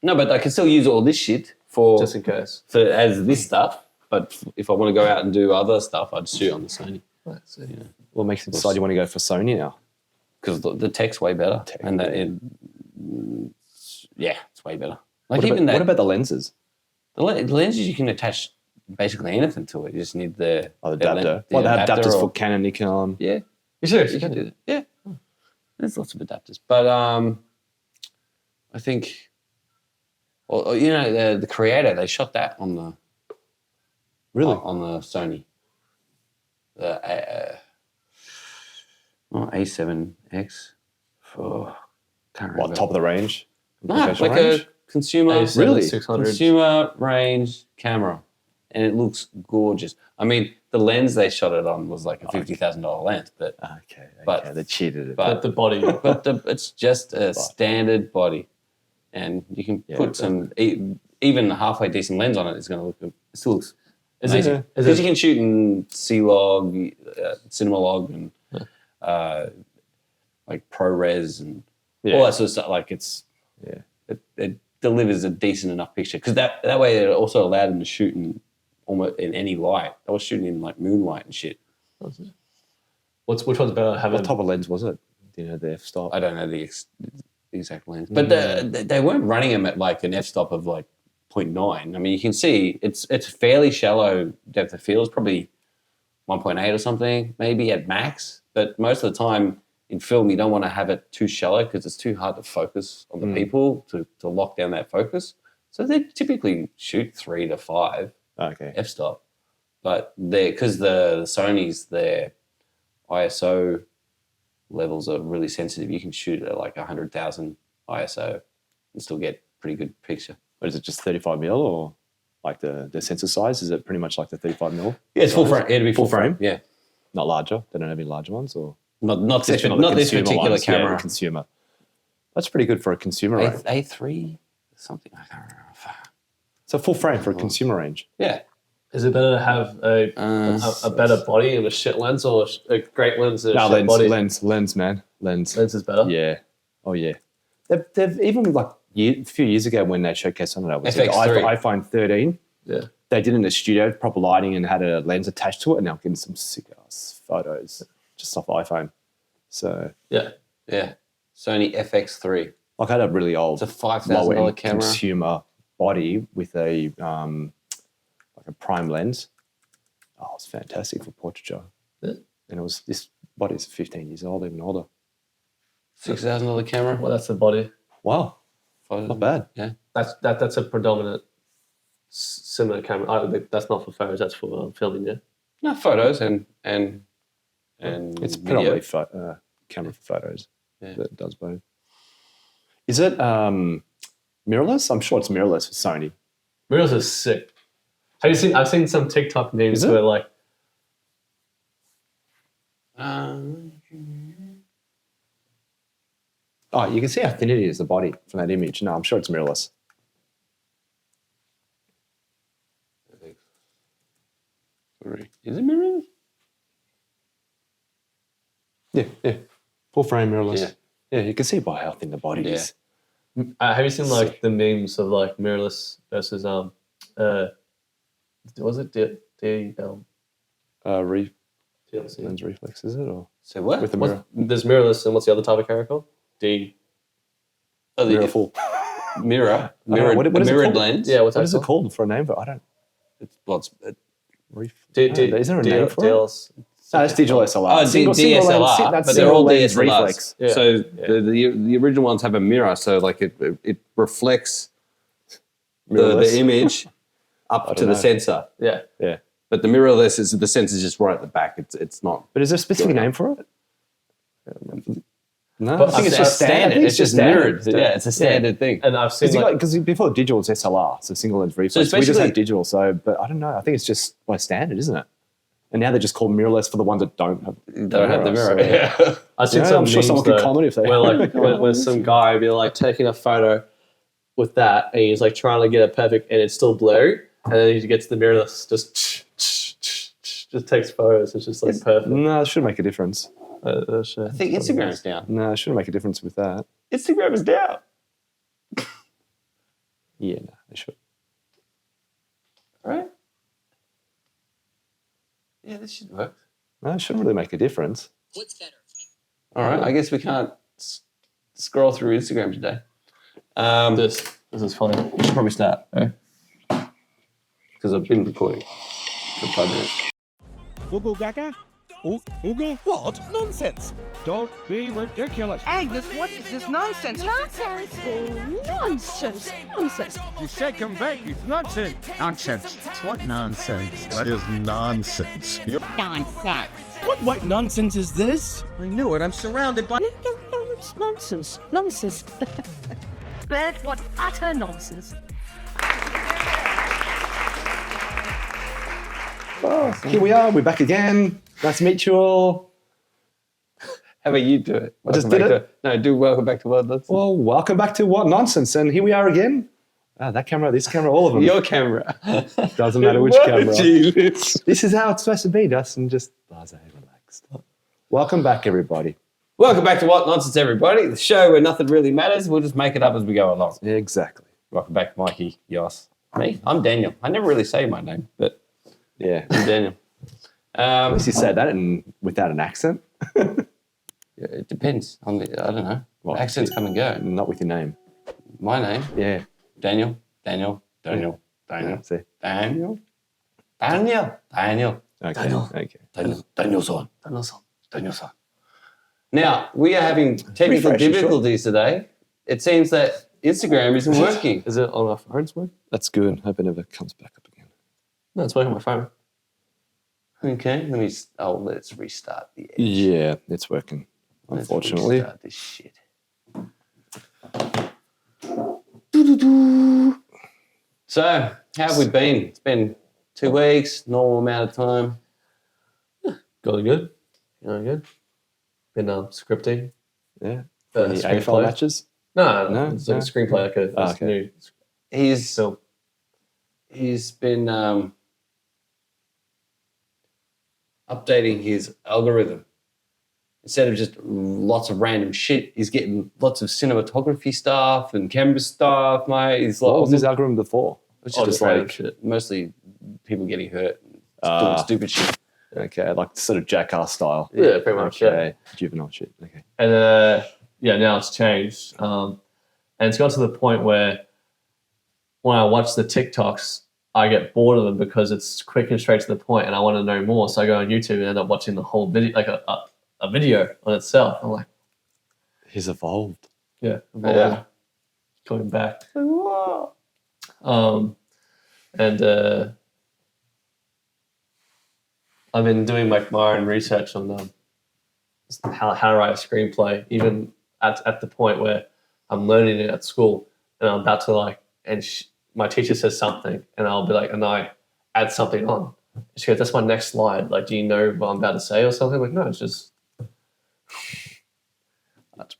No, but I can still use all this shit for just in case. as this stuff. But if I want to go out and do other stuff, I'd shoot on the Sony. Right, so. Yeah. What makes you decide you want to go for Sony now? Because the tech's way better. And it's way better. Like what about the lenses? The lenses, you can attach basically anything to it. You just need the adapter. They have adapters for Canon, Nikon. Yeah. You're serious? You can do that. Yeah. There's lots of adapters. But I think, the Creator, they shot that on the on the Sony. The A7X. Can't remember. What, top of the range? No, like range? A consumer, really 600 consumer range camera, and it looks gorgeous. I mean, the lens they shot it on was like a $50,000 lens, but they cheated it. But the body, it's just a standard body, and you can put some even a halfway decent lens on it. It's going to look. It still looks amazing because you can shoot in C-Log, Cinemalog, and like ProRes and all that sort of stuff. Like it delivers a decent enough picture because that way it also allowed them to shoot in almost in any light. I was shooting in like moonlight and shit. Which one's better? What type of lens was it? Do you know the f-stop? I don't know the exact lens, but they weren't running them at like an f-stop of like 0.9. I mean, you can see it's fairly shallow depth of field. It's probably 1.8 or something, maybe at max. But most of the time in film, you don't want to have it too shallow because it's too hard to focus on the people to lock down that focus. So they typically shoot 3 to 5 f-stop. But because the Sonys, their ISO levels are really sensitive. You can shoot at like 100,000 ISO and still get pretty good picture. But is it just 35mm or like the sensor size? Is it pretty much like the 35mm? Yeah, it's full frame. It'll be full frame. Yeah. Not larger? They don't have any larger ones? Or Not this particular ones. camera. Yeah, consumer. That's pretty good for a consumer range. A3 something. I can't remember. So full frame for a consumer range. Yeah. Is it better to have a better body and a shit lens, or a great lens and a shit body? Lens, man. Lens is better? Yeah. Oh, yeah. They've even like a few years ago when they showcased on it, was like iPhone 13. Yeah. They did it in the studio, proper lighting, and had a lens attached to it, and now getting some sick-ass photos just off iPhone. So... Yeah. Sony FX3. Like I had a really old... It's a $5,000 camera. Consumer body with a... like a prime lens. Oh, it's fantastic for portraiture. Yeah. And this body's 15 years old, even older. $6,000 camera. Well, that's the body. Wow. Not bad. Yeah. That's a predominant cinema camera. That's not for photos, that's for filming, yeah? No, photos and it's video. predominantly camera for photos. Yeah. That does both. Is it mirrorless? I'm sure it's mirrorless for Sony. Mirrorless is sick. Have you seen? I've seen some TikTok memes where like, you can see how thin it is, the body from that image. No, I'm sure it's mirrorless. Is it mirrorless? Yeah. Full frame mirrorless. Yeah, you can see by how thin the body is. Have you seen like the memes of like mirrorless versus was it lens reflex, is it? Or so what? With the mirror. There's mirrorless, and what's the other type of camera called? Mirror full. Mirrored lens. Yeah, what is it called for a name? But I don't. Is there a name for it? No, it's digital SLR. Oh, DSLR, that's but they're all lens DSLRs. reflex. Yeah. So the original ones have a mirror, so like it reflects the image up to the sensor. Yeah. But the mirrorless is the sensor's just right at the back. It's not. But is there a specific name for it? No, I think it's just standard. It's just mirrored. Yeah, it's a standard thing. And I've seen because before digital it's SLR, so single lens reflex. So we just have digital. So, but I don't know. I think it's just by standard, isn't it? And now they're just called mirrorless for the ones that don't have the mirror. So, yeah. I've seen some I'm sure someone could comment if they. Where like where some guy would be like taking a photo with that, and he's like trying to get it perfect, and it's still blurry, and then he gets the mirrorless, just takes photos. It's just like perfect. No, it shouldn't make a difference. I think Instagram's down. No, it shouldn't make a difference with that. Instagram is down. Yeah, no, they should. All right. Yeah, this should work. No, it shouldn't really make a difference. What's better? All right. I guess we can't scroll through Instagram today. This is funny. We should probably start. Because I've been recording for 5 minutes. Google Gaga? Google? What? Nonsense! Don't be ridiculous. Agnes, what is this nonsense? Nonsense! Nonsense! Nonsense! You said convey, it's nonsense. Nonsense. What nonsense? What is nonsense? Nonsense! What nonsense is this? I knew it. I'm surrounded by... It's nonsense. Nonsense. But what utter nonsense. Oh, here we are. We're back again. Nice to meet you all. How about you do it? I just Welcome did back No, do welcome back to What Nonsense. Well, welcome back to What Nonsense. And here we are again. That camera, this camera, all of them. Your camera. Doesn't matter which camera. Jesus. This is how it's supposed to be, Dustin. Just blasé, relaxed. Welcome back, everybody. Welcome back to What Nonsense, everybody. The show where nothing really matters. We'll just make it up as we go along. Exactly. Welcome back, Mikey, Yos. Me? I'm Daniel. I never really say my name, but Yeah. I'm Daniel. At least you said that without an accent. Yeah, it depends on the, I don't know. Well, Accents come and go. Not with your name. My name, Yeah. Daniel. Yeah, see. Danielson. Now, we are having technical Refresh, sure. difficulties today. It seems that Instagram isn't working. Is it on our phones, man? That's good. Hope it never comes back up again. No, it's working on my phone. Okay, let's restart the edge. Yeah, it's working. Let's Unfortunately. restart this shit. So, how have we been? It's been 2 weeks, normal amount of time. Going good. Going good. Been scripting. Yeah. Any Any AFL screenplay. matches? No, it's like no. a screenplay, like a Okay. new He's film. he's been updating his algorithm. Instead of just lots of random shit, he's getting lots of cinematography stuff and camera stuff, mate. He's like, What was his algorithm before? which Oh, is just just random like shit. mostly people getting hurt, and doing stupid shit. Okay, like sort of jackass style. Yeah, pretty much. Yeah. Okay, juvenile shit. Okay. And now it's changed. And it's got to the point where when I watch the TikToks, I get bored of them because it's quick and straight to the point, and I want to know more. So I go on YouTube and end up watching the whole video, like a video on itself. I'm like, He's evolved. yeah, Yeah. coming back. Whoa. And I've been doing like my own research on how to write a screenplay, even at the point where I'm learning it at school, and I'm about to my teacher says something, and I'll be like, and I add something on. She goes, "That's my next slide. Like, do you know what I'm about to say or something?" Like, no, it's just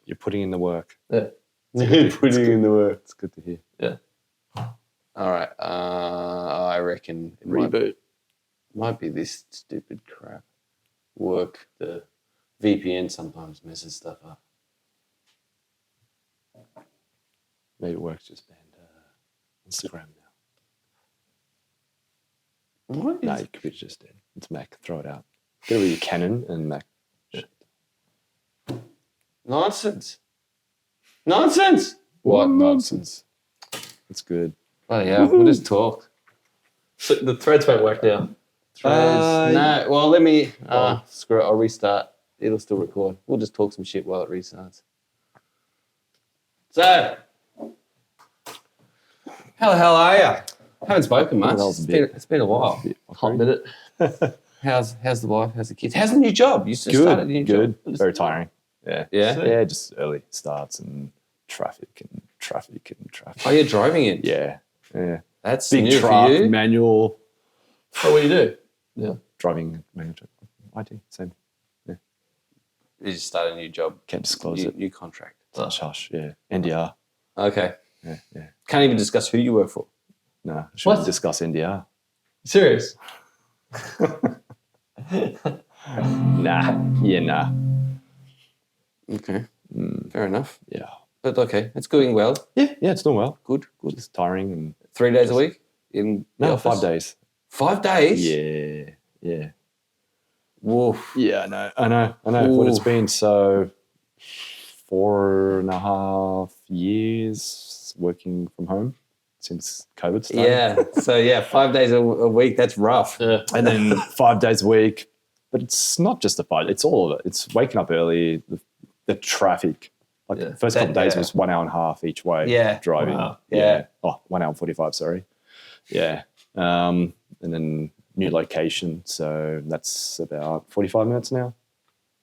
You're putting in the work. yeah. Putting in the work. It's good to hear. Yeah. All right. I reckon it might be this stupid crap. Work. The VPN sometimes messes stuff up. Maybe it works just banned Instagram now. What No, is your computer's just dead. It's Mac. Throw it out. Get rid of your Canon and Mac. nonsense? Nonsense. What nonsense? It's good. Oh yeah, we'll just talk. So the threads won't work now. No, well let me screw it. I'll restart. It'll still record. We'll just talk some shit while it restarts. So, how the hell are you? Haven't spoken much. that was a bit- It's been a while. Hot minute. How's the wife? How's the kids? How's the new job? You just started a new Good. job. Very tiring. Yeah. Yeah? Yeah, just early starts and traffic. Oh, you're driving it. Yeah. Yeah. That's Big new truck, for you. manual, Oh, what do you do? Yeah. driving manual. IT, same. You just started a new job. Can't disclose it. New contract. Hush, hush. Yeah. NDR. Okay. Yeah. Yeah. Can't even discuss who you work for. No, I shouldn't What? discuss NDR. Serious? Nah. Yeah, nah. Okay. Fair enough. Yeah. But okay, it's going well. Yeah, it's doing well. Good. It's tiring and 3 days a week in the no, office? 5 days. 5 days? Yeah. Woof. Yeah, I know. What it's Oof. been, so 4.5 years working from home since COVID started. Yeah. So 5 days a week. That's rough. Yeah. And then 5 days a week. But it's not just the 5. It's all of it. It's waking up early, the traffic. Like the first couple of days was 1 hour and a half each way driving. Wow. Yeah. Oh, 1 hour and 45, sorry. Yeah. And then new location. So that's about 45 minutes now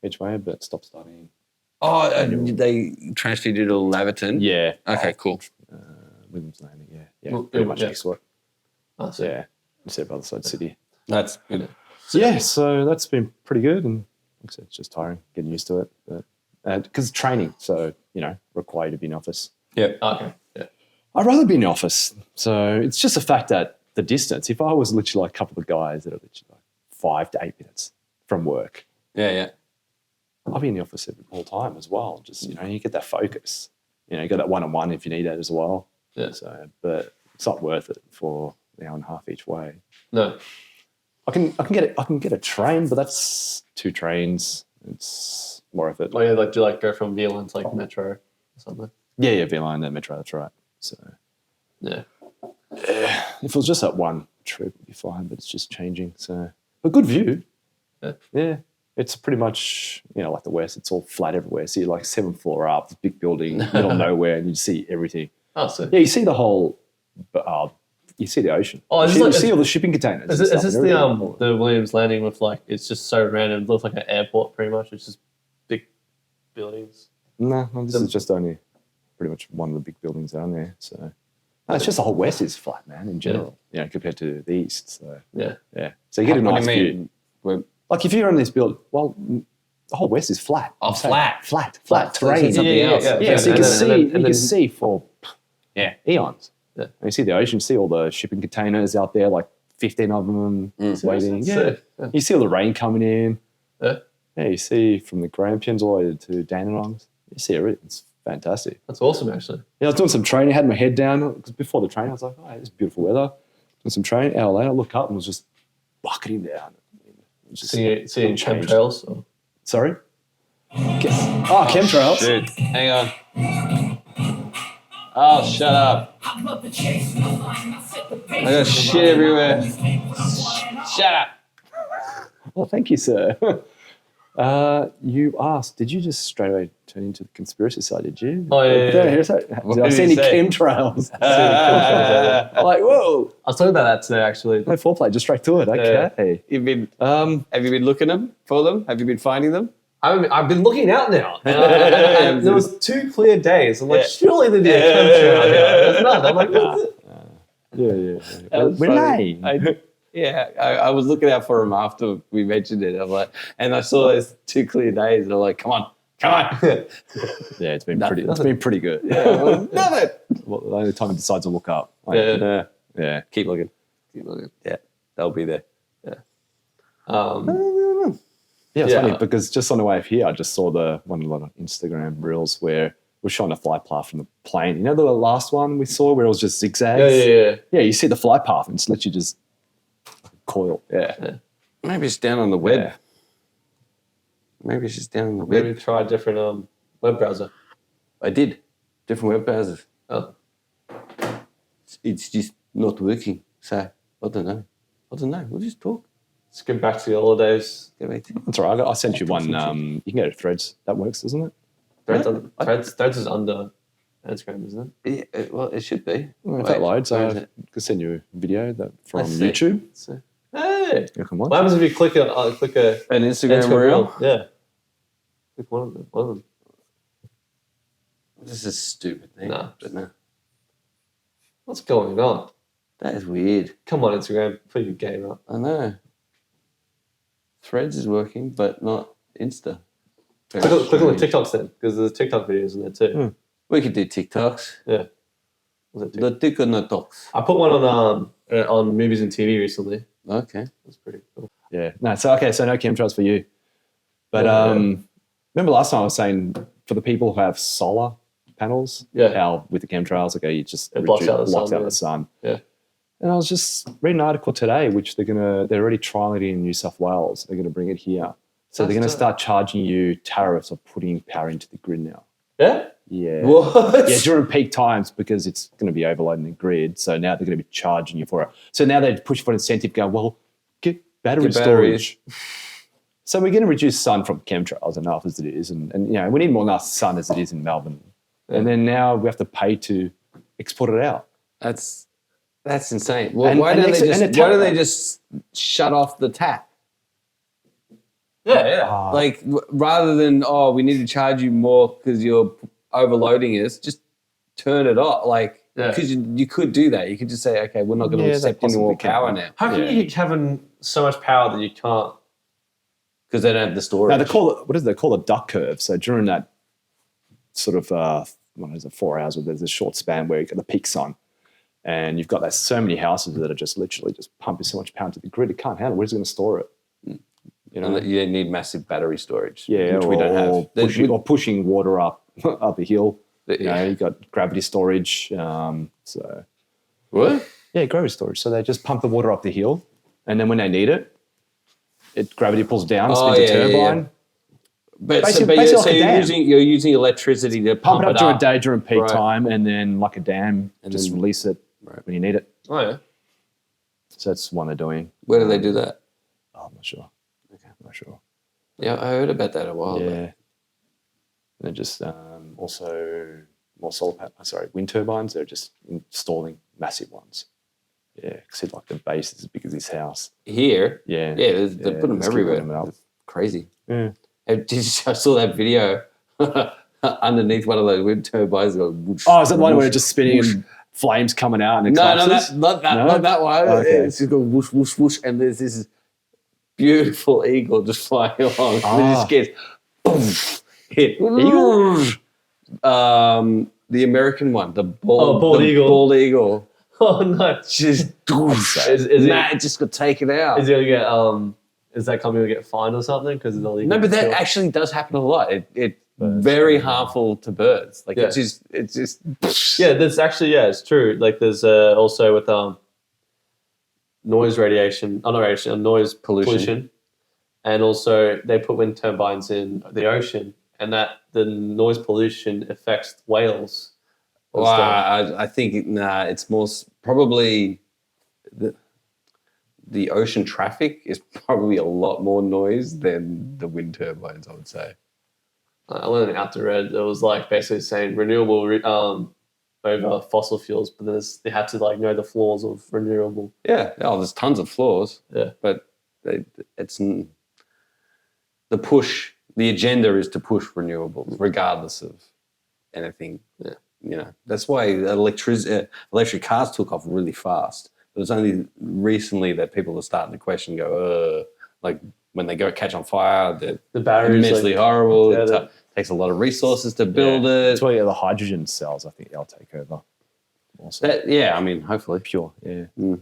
each way, but stop starting. Oh, they transferred you to Laverton? Yeah. Okay, cool. Williams Landing, yeah. Well, Pretty much yeah. next to it. Oh, so Yeah. Instead of other side of the city. That's good. Yeah, so that's been pretty good. And like I said, it's just tiring, getting used to it. But because training, so, require you to be in office. Yeah. Okay. Yeah. I'd rather be in the office. So it's just the fact that the distance, if I was literally like a couple of guys that are literally like 5 to 8 minutes from work, Yeah. I'll be in the office all the time as well. Just, you get that focus. You got that one-on-one if you need that as well. Yeah. So, but it's not worth it for an hour and a half each way. No. I can get a train, but that's 2 trains. It's more of it. Like, do you go from VLN to like Metro or something? Yeah, V-Line, then Metro, that's right. So Yeah. if it was just that one trip, it'd be fine, but it's just changing. So a good view. Yeah. It's pretty much, like the West, it's all flat everywhere. So you're like 7th floor up, this big building, middle of nowhere, and you see everything. Oh, so Yeah, you see the whole, you see the ocean. Oh, you see all the shipping containers. Is this the Williams Landing with like, it's just so random, it looks like an airport pretty much, it's just big buildings? No, this is just only pretty much one of the big buildings down there. So no, it's just the whole West is flat, man, in general, compared to the East. So Yeah. So you get a What nice do you view. mean? We're- Like if you're on this build, well, the whole West is flat. Oh, I'm saying flat. flat So it's terrain. something else. Yeah, so you can see, and then- see for eons. Yeah. And you see the ocean, see all the shipping containers out there, like 15 of them waiting. Yeah. Yeah. You see all the rain coming in. Yeah. Yeah, you see from the Grampians all the way to Dandenongs. You see everything. It's fantastic. That's awesome, actually. Yeah, I was doing some training, had my head down because before the training, I was like, oh, it's beautiful weather. Doing some training. Hour later, I look up and it was just bucketing down. It was just Seeing changed. chemtrails? Or? Sorry? Chemtrails. Shit. Hang on. Oh, shut up. I got shit everywhere. Shut up. Well, thank you, sir. You asked, did you just straight away turn into the conspiracy side, did you? Oh, yeah. Did I see any chemtrails? I'm like, whoa. I was talking about that today, actually. No foreplay, just straight to it. Okay. Have you been looking for them? Have you been finding them? I've been looking out now. And there was 2 clear days. I'm like, surely there'd be a chemtrail out here. There's none. I'm like, what's it? Yeah. was We're funny. lying. I was looking out for them after we mentioned it. I'm like, and I saw those 2 clear days, and I'm like, come on. Yeah, it's been pretty good. Nothing. Well, the only time he decides to look up. Yeah. Keep looking. Yeah, they'll be there. Yeah, it's Yeah. funny because just on the way up here, I just saw one of the Instagram reels where we're showing a flight path from the plane. You know the last one we saw where it was just zigzags? Yeah. Yeah, you see the flight path and it's literally just coil. Yeah. Maybe it's down on the web. Yeah. Maybe it's just down on the web. Maybe try a different web browser. I did. Different web browsers. Oh. It's just not working. So, I don't know. We'll just talk. Let's go back to the old days. Go back to That's all right. I sent you one. You can go to Threads. That works, doesn't it? Threads is under Instagram, isn't it? Yeah, well, it should be. If that loads, where I is it? could send you a video from Let's see. YouTube. So, Hey! You can watch. What happens if you click a an Instagram reel? Yeah. Click one of them. This is a stupid thing. No. But no. What's going on? That is weird. Come on, Instagram. Put your game up. I know. Threads is working, but not Insta. Click on the TikToks then, because there's TikTok videos in there too. We could do TikToks. Yeah. Was it The tick or no talks. I put one on movies and TV recently. Okay. That's pretty cool. Yeah. No. So no chemtrails for you. But Yeah. remember last time I was saying for the people who have solar panels. Yeah. How with the chemtrails, okay, you just It blocks out the blocks sun, out yeah. the sun. Yeah. And I was just reading an article today, which they're already trialing it in New South Wales. They're gonna bring it here. So they're gonna start charging you tariffs of putting power into the grid now. Yeah. Yeah. What? Yeah, during peak times because it's going to be overloading the grid. So now they're going to be charging you for it. So now they push for an incentive going, well, get battery Get batteries. storage. So we're going to reduce sun from chemtrails enough as it is. And you know, we need more enough sun as it is in Melbourne. And then now we have to pay to export it out. That's insane. Well, And- why and don't next- and the why don't tap- they just shut off the tap? Yeah, yeah. Like rather than we need to charge you more because you're overloading us, just turn it off. Like because you could do that. You could just say, okay, we're not going to Yeah, accept that any more possibly power can. now How can you keep having so much power that you can't? because they don't have the storage. Now they call it, what is it? They call it duck curve. So during that sort of, 4 hours where there's a short span where you get the peak sun and you've got so many houses that are just literally just pumping so much power into the grid, it can't handle it. Where's it going to store it? You know, And you need massive battery storage, yeah, which we don't have. or pushing water up a hill. You know, Yeah. you got gravity storage. So What? yeah, gravity storage. So they just pump the water up the hill, and then when they need it, gravity pulls down, spins a turbine. But Basically like a dam. you're using electricity to Pump it up during up. day during peak Right. time, and then like a dam, And just then- release it when you need it. Oh yeah. So that's one they're doing. Where do they do that? Oh, I'm not sure. Okay, I'm not sure. Yeah, I heard about that a while Yeah. ago. And then just also more wind turbines. They're just installing massive ones. Yeah, because like the base is as big as this house. Here, Yeah. they put them just keep everywhere. putting them up. It's crazy. Yeah. I saw that video underneath one of those wind turbines. Whoosh, Oh, is that the one where whoosh, it's just spinning whoosh. and flames coming out and it No, collapses? not that, No? not that one. Okay. It's just going whoosh, whoosh, whoosh, and there's this beautiful eagle just flying along. And it just gets boom, hit. Eagle? The American one, the bald, bald eagle. Bald eagle. Oh no. Just Is it just got taken out. Is he gonna get Is that company gonna get fined or something because it's illegal? No, but that still? actually does happen a lot. It's very harmful to birds. Like Yeah. it's just Yeah, there's actually it's true. Like there's also with noise radiation, not radiation, noise pollution, and also they put wind turbines in the ocean, and that the noise pollution affects whales. and Well, stuff. I think it's more probably the ocean traffic is probably a lot more noise than the wind turbines. I would say. I learned in Out to Red. It was like basically saying renewable over fossil fuels, but then they had to like know the flaws of renewable. Yeah. Oh, there's tons of flaws. Yeah. But it's the push. The agenda is to push renewables, regardless of anything. Yeah. You know, that's why electric cars took off really fast. It was only recently that people are starting to question, like when they go catch on fire, they're The batteries, immensely like, horrible. yeah, It takes a lot of resources to build it. That's why the hydrogen cells, I think they'll take over. Also. I mean, hopefully. Pure, yeah. Mm.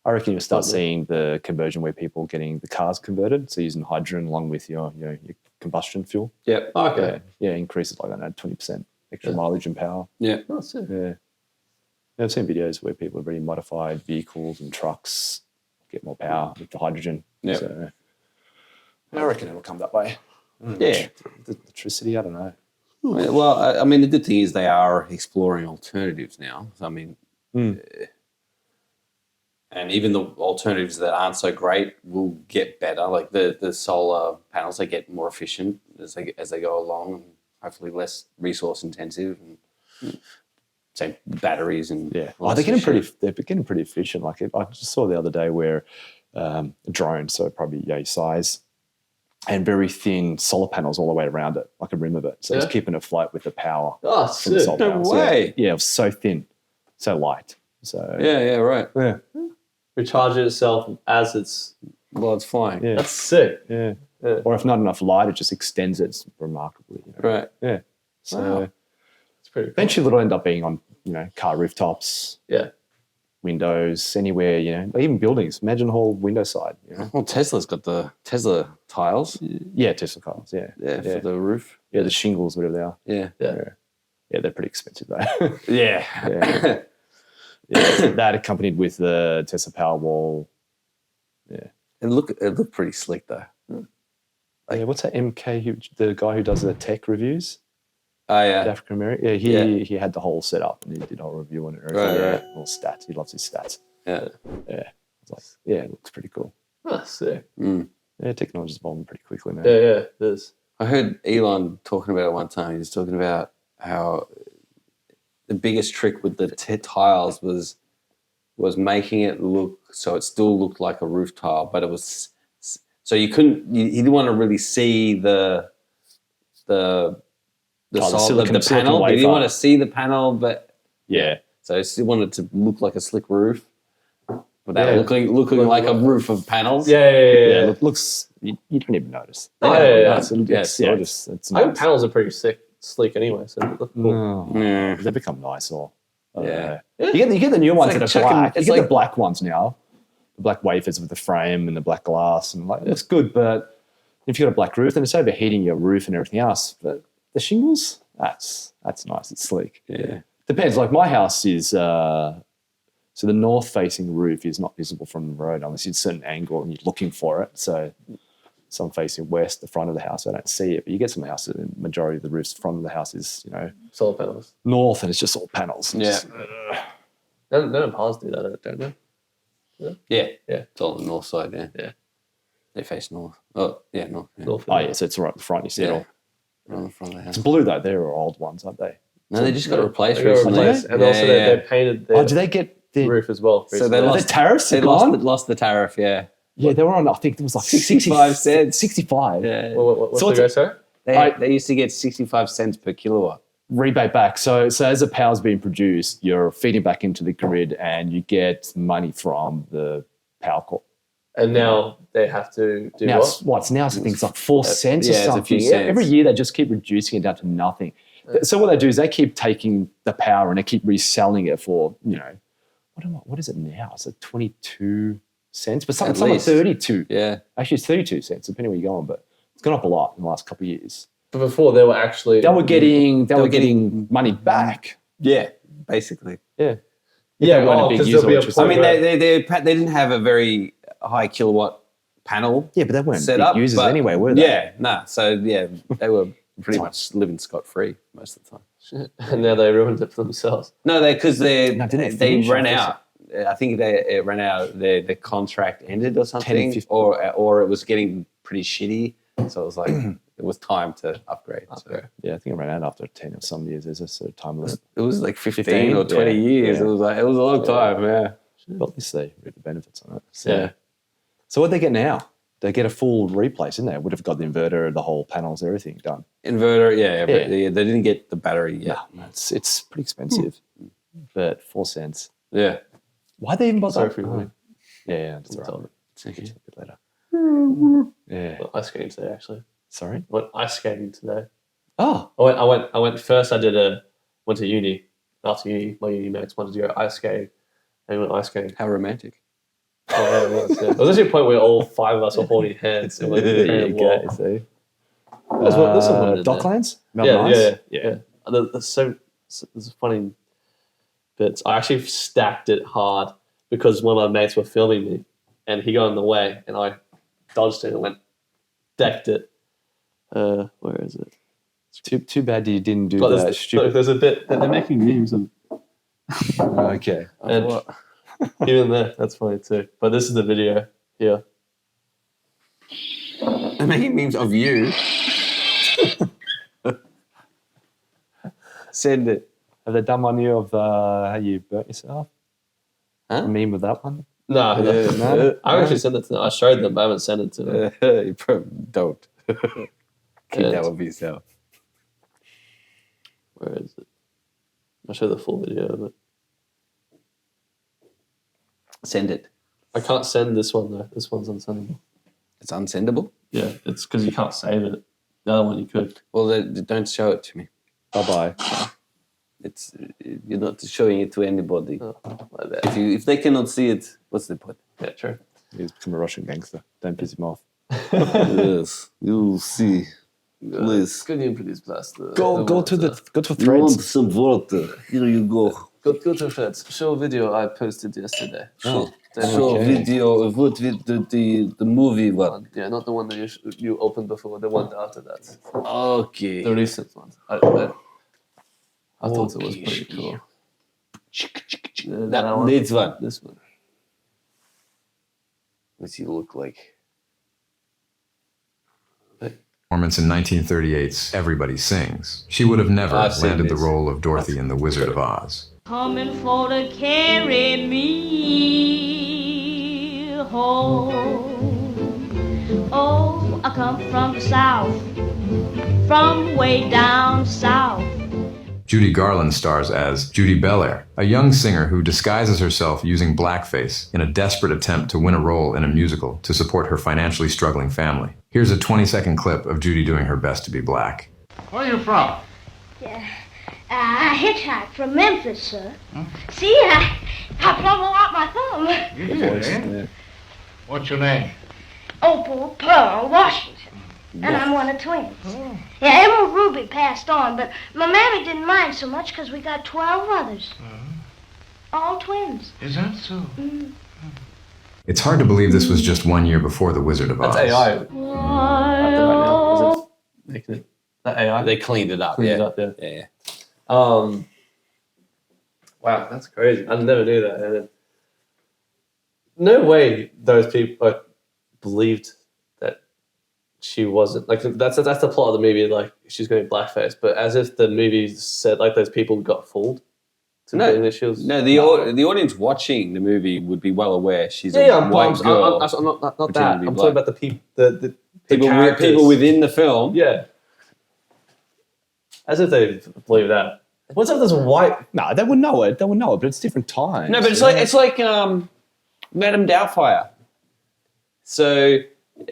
I reckon you'll start seeing the conversion where people getting the cars converted, so using hydrogen along with your combustion fuel. Yep. Okay. Yeah, increases like 20% extra mileage and power. Yeah. That's it. Yeah. I've seen videos where people have really modified vehicles and trucks get more power with the hydrogen. Yep. So I reckon it'll come that way. Yeah. Electricity, I don't know. Well, I mean, the good thing is they are exploring alternatives now. So, I mean, and even the alternatives that aren't so great will get better. Like the solar panels, they get more efficient as they go along, and hopefully less resource intensive. And same batteries and they're getting pretty efficient. Like I just saw the other day where a drone, so probably your size, and very thin solar panels all the way around it, like a rim of it. So it's keeping it afloat with the power. Oh, from the sick. solar No panels. way. Yeah, it was so thin, so light. So yeah, right. yeah, Recharges itself as it's. Well, it's flying. yeah, That's sick. yeah. Yeah. Or if not enough light, it just extends it remarkably. Right. Yeah. So Wow. It's pretty cool. eventually it'll end up being on car rooftops, Yeah. windows, anywhere. Even buildings. Imagine the whole window side. Well, Tesla's got the Tesla tiles. Yeah, Tesla cars. Yeah, Yeah, for the roof. yeah, the shingles, whatever they are. Yeah. Yeah. Yeah, they're pretty expensive though. Yeah. Yeah. Yeah, that accompanied with the Tesla Powerwall. Yeah. It looked pretty slick though. Yeah, what's that MK, the guy who does the tech reviews? Oh The yeah. African American. Yeah, he had the whole setup and he did a whole review on it. Right. All stats. He loves his stats. Yeah. Yeah. It's like, yeah, it looks pretty cool. Oh, sick. Yeah, technology's evolving pretty quickly now. Yeah, it is. I heard Elon talking about it one time. He was talking about how the biggest trick with the tiles was making it look so it still looked like a roof tile, but it was so you didn't want to really see the silicon panel. You wafer. didn't want to see the panel, but Yeah. so you still wanted to look like a slick roof without looking like a roof of panels. Yeah. Yeah, it looks, you don't even notice. Yeah. It's gorgeous. It's I think nice. panels are pretty sleek anyway, so they look cool. No. Yeah. They become nicer. Yeah. You get the new ones like that are chucking- black. You it's get the like- black ones now. The black wafers with the frame and the black glass. And like, it looks good, but if you've got a black roof, then it's overheating your roof and everything else. But the shingles, that's nice. It's sleek. Yeah. Depends. Like my house is, so the north-facing roof is not visible from the road unless it's a certain angle and you're looking for it. So some facing west, the front of the house, I don't see it. But you get some houses, the majority of the roofs front of the house is, Solar panels. north and it's just all panels. Yeah. None of Pars do that, don't they? Yeah. Yeah. It's all on the north side, yeah. Yeah. They face north. Oh, yeah, north. Yeah. North. Oh, yeah, so it's right at the front. You see it all. Right on the front of the house. It's blue, though. They're old ones, aren't they? No, they just got replaced They got recently. replaced, and Yeah, also yeah. they painted their Oh, do they get the... roof as well. So they recently. lost the tariffs? They are gone? lost the tariff, yeah. Yeah, they were on, I think it was like 65 cents. 65. Yeah. What's So the go, sir? They used to get 65 cents per kilowatt. Rebate back. So as the power's being produced, you're feeding back into the grid and you get money from the power corp. And now they have to do Now what? now it's I think it's like 4 cents or yeah, it's a something. few cents. Every year they just keep reducing it down to nothing. So what they do is they keep taking the power and they keep reselling it for, what is it now? It's like 22 cents, but some like least. 32. Yeah. Actually, it's 32 cents, depending where you're going, but it's gone up a lot in the last couple of years. But before they were actually They were getting money back. Yeah, basically. Yeah. yeah, they weren't a big because user, there'll be a which was- point I mean, where- they didn't have a very high kilowatt panel Yeah, but they weren't set big up. users but- anyway, were they? Yeah, nah. So, yeah, they were pretty much living scot-free most of the time. and now they ruined it for themselves. No, because didn't it they finish ran after out. I think it ran out. The contract ended or something, 15. or it was getting pretty shitty. So it was like it was time to upgrade. So Yeah, I think it ran out after 10 or some years. There's a sort of time limit. it was like 15 15, or 20 yeah, years. yeah. It was a long time. Yeah. Well, at least they reap the benefits on it. So, Yeah. So what they get now? They get a full replace, didn't they? Would have got the inverter, the whole panels, everything done. Inverter, yeah, but Yeah. they didn't get the battery yet. No, it's pretty expensive. But 4 cents. Yeah. Why'd they even bother? Sorry for you. Yeah, that's all right. It's okay. A bit later. Yeah. Well, ice skating today, actually. Sorry? I went ice skating today. Oh, I went first. Went to uni. After uni, my uni mates wanted to go ice skating, and we went ice skating. How romantic. Oh, yeah, it was. Yeah. There was actually a point where all 5 of us were holding hands. And there you go. See? That's what I did there. Docklands? Yeah. There's funny bits. I actually stacked it hard because one of my mates were filming me, and he got in the way, and I dodged it and decked it. Where is it? Too bad you didn't do But that there's, stupid. look, there's a bit that they're making memes of. Okay. And even there, that's funny too. But this is the video here. They're making memes of you. Send it. Have they done one here of how you burnt yourself? Huh? A meme with that one? No, no. I actually sent it to them. I showed them, but I haven't sent it to them. You probably don't. Keep that one for yourself. Where is it? I'll show the full video of it. Send it. I can't send this one though. This one's unsendable. It's unsendable. Yeah, it's because you can't save it. The other one you could. Well, don't show it to me. Bye-bye. It's you're not showing it to anybody. Oh, like that. If they cannot see it, what's the point? Yeah, true. He's become a Russian gangster. Don't piss him off. Yes, you'll see. Please. Can you please bless the Go to You want threads. some water? Here you go. go to threads. Show video I posted yesterday. Show okay. video. What with the movie one? Yeah, not the one that you opened before. The one after that. Okay. The recent one. I thought it was pretty cool. That one. This one. This one. What's he look like? Performance in 1938's Everybody Sings. She would have never I've seen landed the this. role of Dorothy in The Wizard of Oz. Coming for to carry me home. Oh, I come from the south, from way down south. Judy Garland stars as Judy Belair, a young singer who disguises herself using blackface in a desperate attempt to win a role in a musical to support her financially struggling family. Here's a 20-second clip of Judy doing her best to be black. Where are you from? Yeah. I hitchhiked from Memphis, sir. See, I plumb out my thumb. You did, eh? What's your name? Opal Pearl Washington. And I'm one of twins. Yeah, Emerald Ruby passed on, but my mammy didn't mind so much because we got 12 others. All twins. Is that so? It's hard to believe this was just 1 year before The Wizard of Oz. That's AI. Right now. Is it making it that AI? They cleaned it up. Cleaned yeah. it up, yeah. Yeah. Wow, that's crazy. I never knew that. And then, no way those people believed that she wasn't like that's the plot of the movie. Like she's going to be blackface, but as if the movie said like those people got fooled. No, that she was, the audience watching the movie would be well aware she's a I'm white girl. not that. pretending to be I'm black. talking about the people, the characters. people within the film. Yeah. As if they believe that. What's up with this white? No, they would know it. They would know it, but it's different times. No, but it's like Madame Doubtfire. So,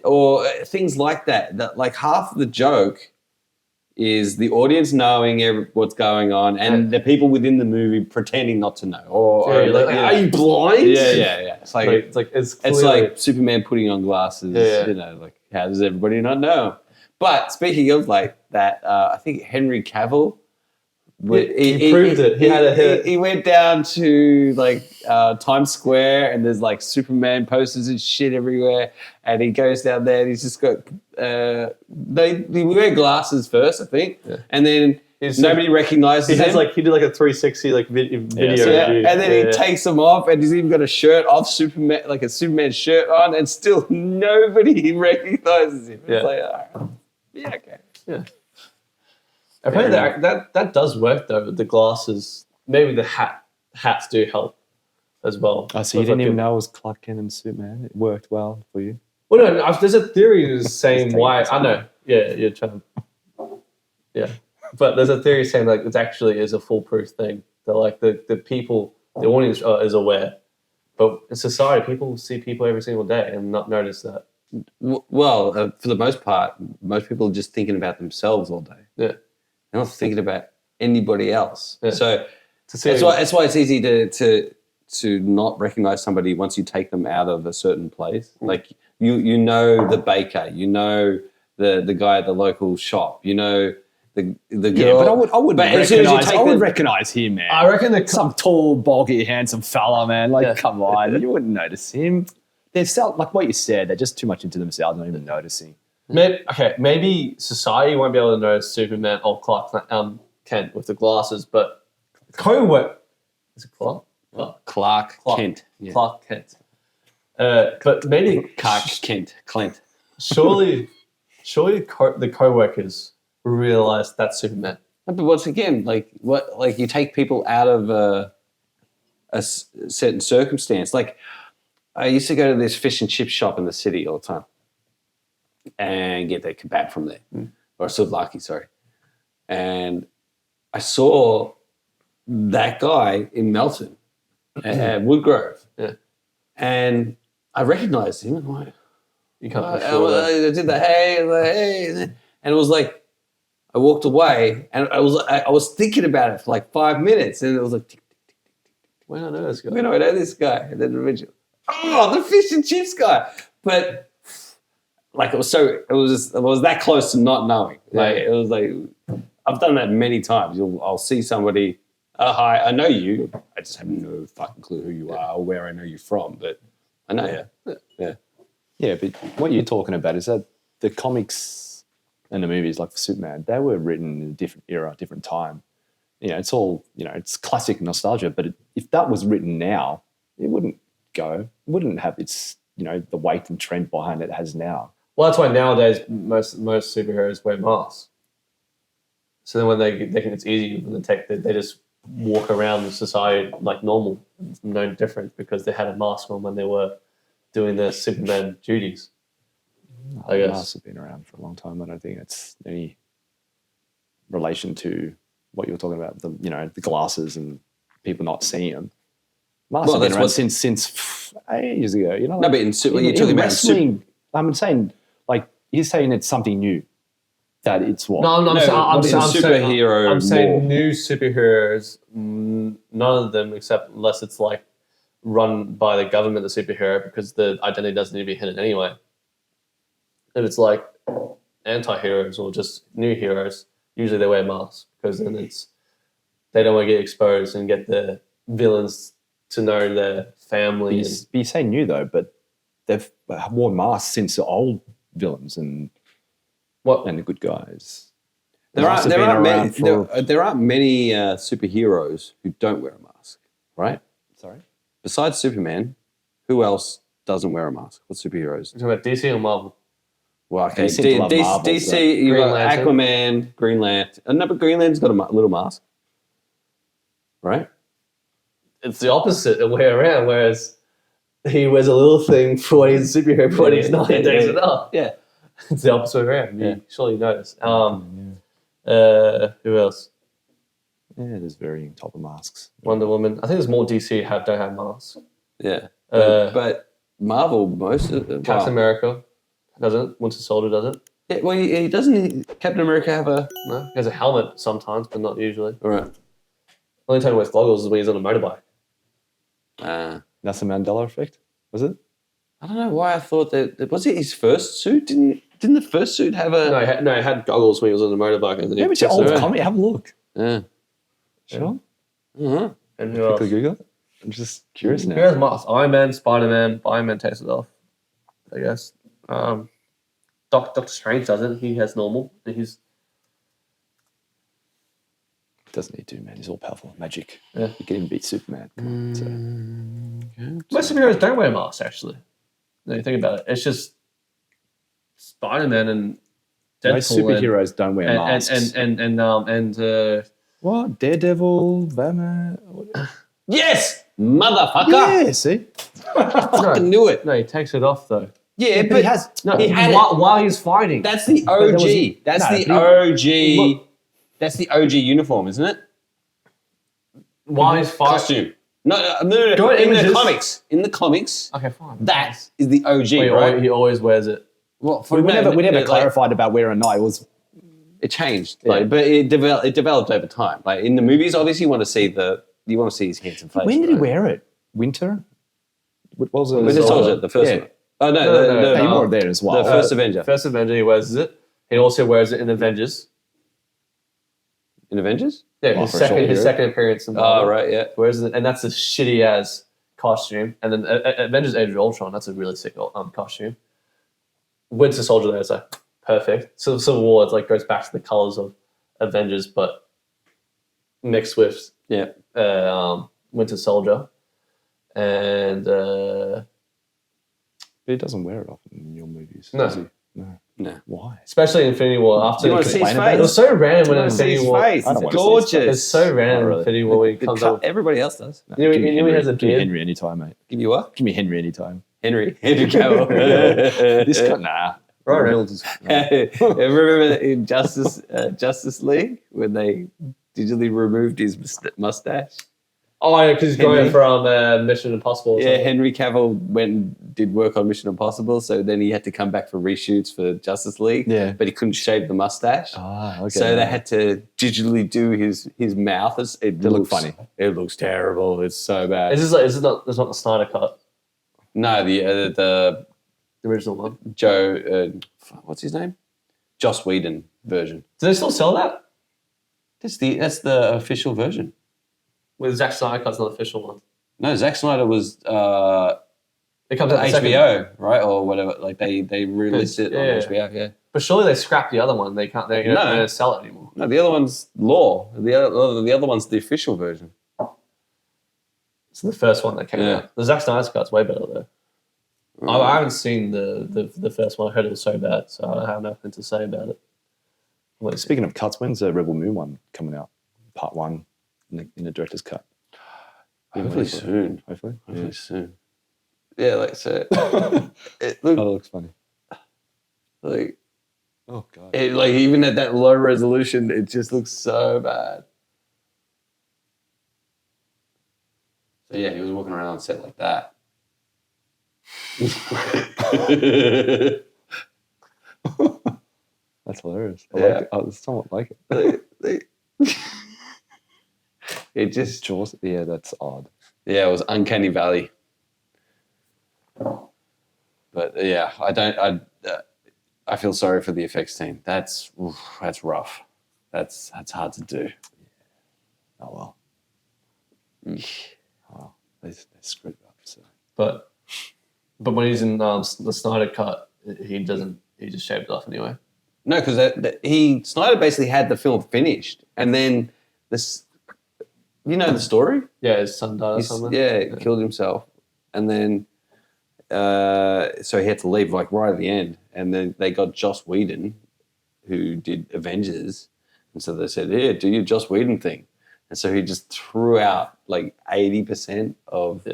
or things like that. That like half the joke is the audience knowing what's going on, and the people within the movie pretending not to know. Or Are you blind? Yeah. It's like it's it's like Superman putting on glasses. Yeah. You know, like how does everybody not know? But speaking of like that, I think Henry Cavill. He proved it. He had a hit. He went down to like Times Square, and there's like Superman posters and shit everywhere. And he goes down there, and he's just got. They wear glasses first, I think, and then nobody recognizes him. He did like a 360 like video. And then he takes them off, and he's even got a shirt off Superman, like a Superman shirt on, and still nobody recognizes him. It's like, okay. Yeah. Apparently that does work though. The glasses, maybe the hats do help as well. Oh, so you didn't even know it was Clark Kent and Superman. It worked well for you. Well, no, there's a theory saying why. I know. Yeah, you're trying. Yeah, but there's a theory saying like it actually is a foolproof thing. That like the people, the audience is aware, but in society, people see people every single day and not notice that. Well, for the most part, most people are just thinking about themselves all day. Yeah. They're not thinking about anybody else. Yeah. So that's why it's easy to not recognize somebody once you take them out of a certain place. Like you know the baker, you know the guy at the local shop, you know the girl. Yeah, but I would recognize recognize him, man. I reckon some tall, bulky, handsome fella, man. Like, come on, you wouldn't notice him. They're like what you said. They're just too much into themselves, not even noticing. Maybe society won't be able to notice Superman or Clark Kent with the glasses, but is it Clark? Clark Kent. Yeah. Clark Kent. But maybe Clark Kent. Clint. Surely the co-workers realize that's Superman. But once again, like you take people out of a certain circumstance. Like I used to go to this fish and chip shop in the city all the time and get their kebab from there, or souvlaki, sorry. And I saw that guy in Melton at Woodgrove, and I recognized him. I'm like, you can't. I did the hey, and it was like I walked away, and I was thinking about it for like 5 minutes, and it was like, tick, tick, tick, tick, tick. When I know this guy. When I know this guy, and then eventually, the fish and chips guy. But like it was that close to not knowing. Like it was like I've done that many times. I'll see somebody. Hi, I know you. I just have no fucking clue who you are or where I know you from, but I know you. Yeah. Yeah, but what you're talking about is that the comics and the movies, like Superman, they were written in a different era, different time. You know, it's all, you know, it's classic nostalgia, but if that was written now, it wouldn't go. It wouldn't have its, you know, the weight and trend behind it has now. Well, that's why nowadays most superheroes wear masks. So then when they think it's easy, when they just walk around the society like normal. It's no different because they had a mask on when they were doing their Superman duties. I guess Masks have been around for a long time. I don't think it's any relation to what you're talking about. The glasses and people not seeing them. Masks have been around since ages ago. You know, no, but you're talking about wrestling. I'm saying, like, you're saying it's something new. That it's what? No, I'm saying more. new superheroes. None of them, except unless it's like run by the government, the superhero, because the identity doesn't need to be hidden anyway. If it's like anti-heroes or just new heroes, usually they wear masks because then they don't want to get exposed and get the villains to know their family. You say new though, but they've worn masks since the old villains and the good guys. There aren't many superheroes who don't wear a mask, right? Sorry? Besides Superman, who else doesn't wear a mask? What superheroes? You're talking about DC or Marvel? Well, okay, Marvel, DC, you've got Aquaman, Green Lantern. No, but Green Lantern's got a little mask, right? It's the opposite the way around, whereas he wears a little thing for when he's a superhero, but when he's not, he takes it off. Yeah. It's the opposite way around. You surely notice. Who else? Yeah, there's varying type of masks. Wonder Woman. I think there's more DC don't have masks. Yeah. But Marvel, most of them. Captain America doesn't. Winter Soldier doesn't. Yeah, well, he doesn't. Captain America have a. No, he has a helmet sometimes, but not usually. All right. Only time he wears goggles is when he's on a motorbike. That's the Mandela effect, was it? I don't know why I thought that. Was it his first suit? Didn't the first suit have a. No, he had goggles when he was on the motorbike. And then Yeah, but it's an old comic. Have a look. Yeah. Sure. Uh-huh. And who else? Quickly Google it. I'm just curious now. Who has masks? Iron Man, Spider-Man. Iron Man takes it off, I guess. Doctor Strange doesn't. He has normal. He's Doesn't need to, man. He's all powerful. Magic. Yeah. You can even beat Superman. Come on, most superheroes don't wear masks, actually. When you think about it, it's just Spider-Man and Deadpool. Most superheroes don't wear masks. And what? Daredevil, Batman? Yes, motherfucker. Yeah, see? Fucking knew it. No, he takes it off though. Yeah, but he has. No, he had while he's fighting. That's the OG. That's the OG. That's the OG uniform, isn't it? While he's fighting. Costume. No. Go In the images. comics. In the comics. Okay, fine. That is the OG, Wait, right? He always wears it. Well, We never clarified about where or not. It was. It changed, but it developed over time. Like in the movies, obviously, you want to see his handsome face. When did he wear it? Winter? What was it? Winter Soldier, the first one. Oh no, he wore it there as well. The first Avenger. First Avenger, he wears it. He also wears it in Avengers. In Avengers? Yeah, his second appearance in Marvel. Oh right, yeah. Wears it, and that's a shitty ass costume. And then Avengers: Age of Ultron, that's a really sick costume. Winter Soldier, there is like perfect. So Civil War, it's like goes back to the colors of Avengers, but mixed with Winter Soldier, and But he doesn't wear it often in your movies. No. Does he? No. Why? especially Infinity War. After You want to see his complain about face? it was so random when You want to see Infinity his War. face? I don't It's want to see his gorgeous. It's so random in Infinity War when he comes up. Everybody else does. You know he has a Give me beard. Henry anytime, mate. Give you what? Give me Henry anytime. Henry Cavill. This guy, nah. Remember in Justice League when they digitally removed his mustache? Oh, yeah, because he's going from Mission Impossible. Yeah, Henry Cavill went and did work on Mission Impossible, so then he had to come back for reshoots for Justice League. Yeah. But he couldn't shave the mustache. Ah, okay. So they had to digitally do his mouth. It look looks funny. It looks terrible. It's so bad. Is this not the Snyder cut? No, the The original one. Joe, what's his name? Joss Whedon version. Do they still sell that? That's the official version. With Zack Snyder cut's not the official one. No, Zack Snyder was It comes out the second. HBO, right, or whatever. Like they released it on HBO. Yeah. But surely they scrapped the other one. They can't. They're not going to sell it anymore. No, the other one's law. The other one's the official version. It's the first one that came out. The Zack Snyder's cut's way better though. I haven't seen the first one. I heard it was so bad, so I don't have nothing to say about it. Speaking of cuts, when's the Rebel Moon one coming out? Part 1 in the director's cut. Hopefully soon. Hopefully soon. Yeah, like so. That looks funny. Like, oh god. Like even at that low resolution, it just looks so bad. So yeah, he was walking around on set like that. That's hilarious. I like it. I somewhat like it. It just Jaws. Yeah, that's odd. Yeah, it was Uncanny Valley. But yeah, I feel sorry for the effects team. That's rough. That's hard to do. Oh well. Oh, they screwed it up. So. But when he's in the Snyder cut, he just shaved it off anyway. No, because Snyder basically had the film finished, and then this, you know the story. Yeah, his son died or something. Yeah, killed himself, and then so he had to leave like right at the end, and then they got Joss Whedon, who did Avengers, and so they said, "Here, do your Joss Whedon thing," and so he just threw out like 80% of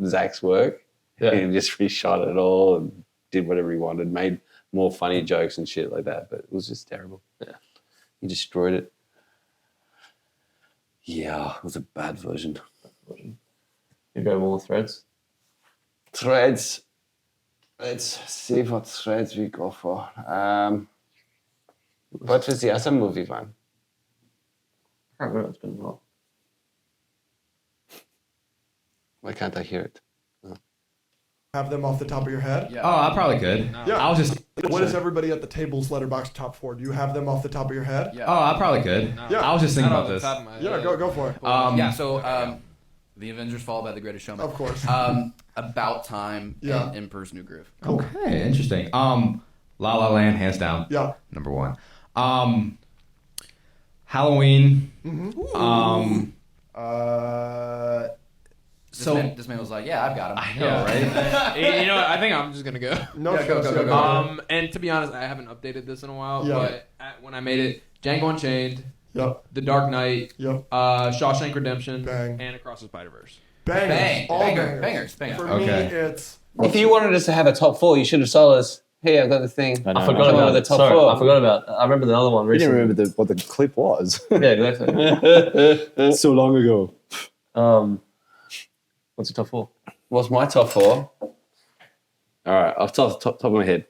Zach's work, and he just reshot it all and did whatever he wanted, made more funny jokes and shit like that, but it was just terrible. Yeah, he destroyed it. Yeah, it was a bad version. You go more threads. Threads. Let's see what threads we go for. What was the other movie one? I can't remember. It's been a while. Why can't I hear it? Have them off the top of your head? Yeah. Oh, I probably could. No. Yeah. I was just. What is everybody at the table's letterbox top 4? Do you have them off the top of your head? Yeah. Oh, I probably could. No. Yeah. I was just thinking about this. Yeah, go for it. The Avengers followed by The Greatest Showman. Of course. About Time and Emperor's New Groove. Cool. Okay, interesting. La La Land, hands down. Yeah. Number 1. Halloween. Mm-hmm. This man was like, "Yeah, I've got him." I know, right? You know what? I think I'm just gonna go. No, yeah, go. And to be honest, I haven't updated this in a while. Yeah. But when I made it, Django Unchained, Yep. The Dark Knight, Yep. Shawshank Redemption, Bang. and Across the Spider-Verse. Bangers. All bangers. For Okay. me, it's... If you wanted us to have a top 4, you should have told us, hey, I've got the thing. I forgot about the it. top Sorry, 4. I forgot about it. I remember the other one You didn't recently. remember what the clip was. Yeah, exactly. So long ago. What's your top 4? What's my top 4? All right, off top of my head.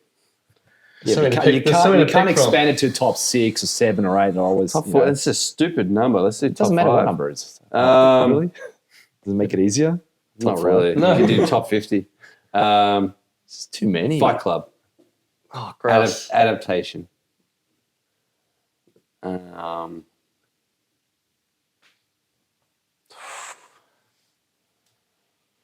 Yeah, So you many can't, pick from. expand it to top 6 or 7 or 8. And always, Top 4, it's a stupid number. Let's do it top doesn't matter 5. what number it is. Really? Does it make it easier? Not Top really. 4? No. You can do top 50. It's too many. Fight Club. Oh, gross. Adaptation.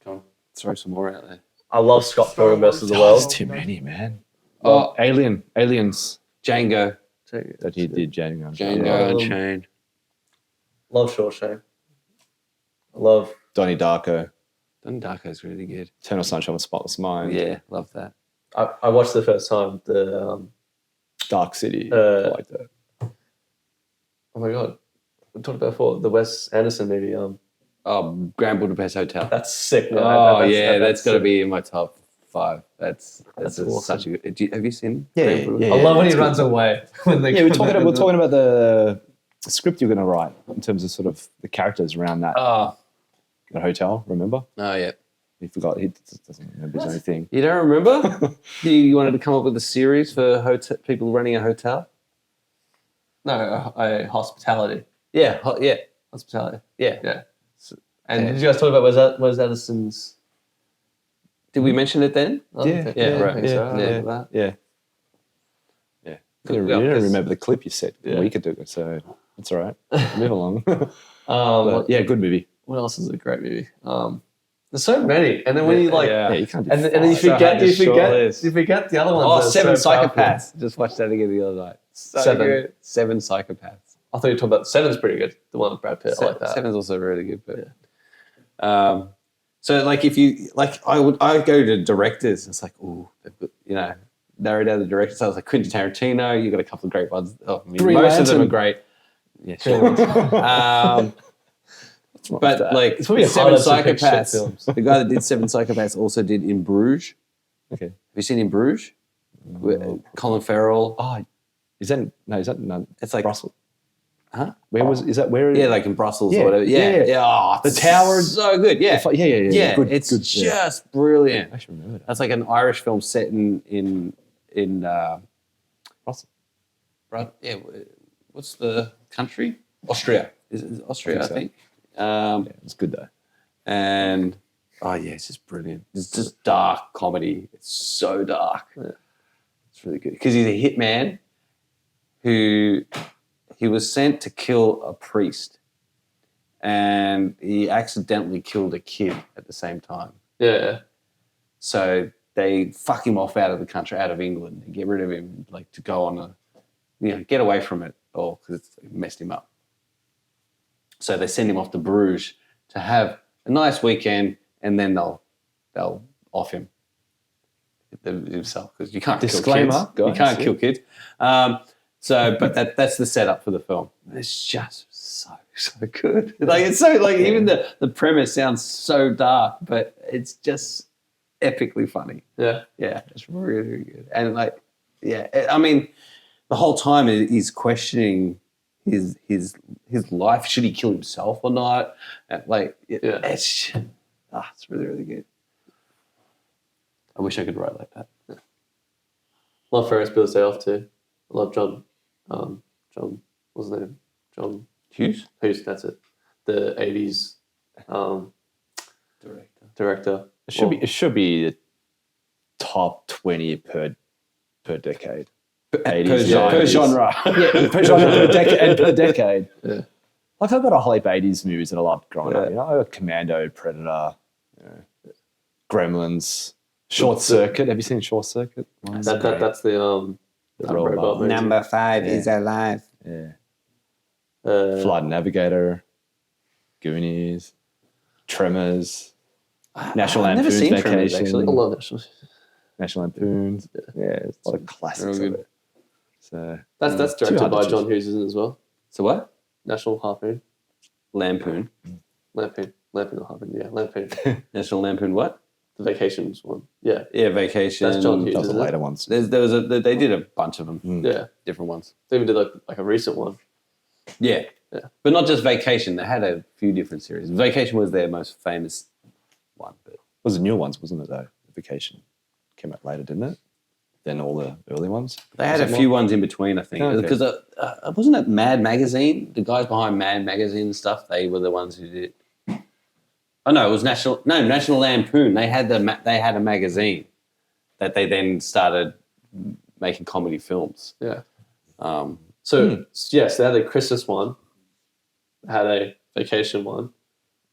Come on, throw some more out there. I love Scott Pilgrim versus the Oh, World. it's too many, man. Oh, Aliens. Django. That you did, Django. Django Unchained. Love Shawshank. I love Donnie Darko. Donnie Darko's really good. Eternal Sunshine of a Spotless Mind. Yeah, love that. I watched the first time the Dark City. Uh, like that. oh my god, we talked about before the Wes Anderson movie. Grand Budapest Hotel. That's sick. Man. That's got to be in my top 5. That's awesome. such a good. Have you seen? Yeah, Grand Budapest? I love when he it's runs good. away. When they We're talking about the script you're going to write in terms of sort of the characters around that, that hotel. Remember? Oh yeah. He forgot. He doesn't remember his own thing. You don't remember? You wanted to come up with a series for people running a hotel? No, hospitality. Yeah, yeah, Hospitality. yeah. Yeah. And did you guys talk about Wes Anderson's Did we mention it then? Yeah, right. I think so. I yeah, remember that. yeah. Yeah. Good. You Yeah, don't 'cause- remember the clip you said a week ago, so that's all right. Move along. What, yeah, good movie. what else is a great movie? There's so many, and then when you like, Yeah, you can't do and then you five. forget, you So hard forget, to shortlist. you forget the other ones. Oh, that are Seven so powerful. Psychopaths. Just watched that again the other night. So Seven. good. Seven Psychopaths. I thought you were talking about Seven's pretty good. The one with Brad Pitt. I like that. Seven's also really good, but so like if you like, I would go to directors. It's like, oh, you know, narrow down the directors. So I was like Quentin Tarantino. You got a couple of great ones. Oh, I mean, Green most of them Lantern. are great. Yeah, sure. But like It's probably Seven harder to pick shit Psychopaths. films. The guy that did Seven Psychopaths also did In Bruges. Okay. Have you seen In Bruges? With Colin Farrell. Oh, is that no? It's like Brussels. Huh? Where was? Is that where? Yeah, like in Brussels Yeah, or whatever. Yeah. yeah. Oh, The it's tower. so good. Yeah. Yeah. Good, it's good, just brilliant. I should remember that. That's like an Irish film set in Brussels. yeah. What's the country? Austria. Is it Austria? I think. Yeah, it's good though. And oh yeah, it's just brilliant. It's just dark comedy. It's so dark. Yeah. It's really good because he's a hitman who he was sent to kill a priest, and he accidentally killed a kid at the same time. Yeah. So they fuck him off out of the country, out of England, and get rid of him, like to go on a, get away from it all because it messed him up. So they send him off to Bruges to have a nice weekend, and then they'll off him himself because you can't Disclaimer, kill kids. You guys, can't yeah. kill kids. But that's the setup for the film. It's just so good. Like it's so like even the premise sounds so dark, but it's just epically funny. Yeah. Yeah, it's really, really good. And like, yeah, I mean, the whole time he's questioning his life. Should he kill himself or not? It's really, really good. I wish I could write like that. Love Ferris Bueller's Day Off too. I love John, what's his name? John Hughes? Hughes, that's it. The 80s director. It should be the top 20 per decade. 80s, Per genre. Yeah, per genre, per decade. Yeah. Like I've got a whole heap of 80s movies that I loved growing up. You know, I got Commando, Predator, Gremlins, Short Circuit. Have you seen Short Circuit? That's the robot movie. Number 5 is alive. Yeah. Uh, Flight Navigator, Goonies, Tremors, National I've never Lampoon's seen Tremors, Vacation. actually. I love National. National Lampoon's. Yeah, it's a lot of classics Real of good. it. So That's too directed hard to by choose. John Hughes, isn't it, as well? So what? National Harpoon. Lampoon. Lampoon or Harpoon, yeah. Lampoon. National Lampoon what? The Vacations one. Yeah. Yeah, Vacation. That's John Hughes, Those are isn't it? later ones. They did a bunch of them. Yeah. Different ones. They even did like a recent one. Yeah. Yeah. But not just Vacation. They had a few different series. Vacation was their most famous one. But It was the new ones, wasn't it, though? Vacation came out later, didn't it? Than all the early ones. they had a few ones in between, I think. Okay. Because wasn't it Mad Magazine? The guys behind Mad Magazine and stuff, they were the ones who did it. Oh, no, it was National Lampoon. They had a magazine that they then started making comedy films. Yeah. So yes, they had a Christmas one. They had a Vacation one.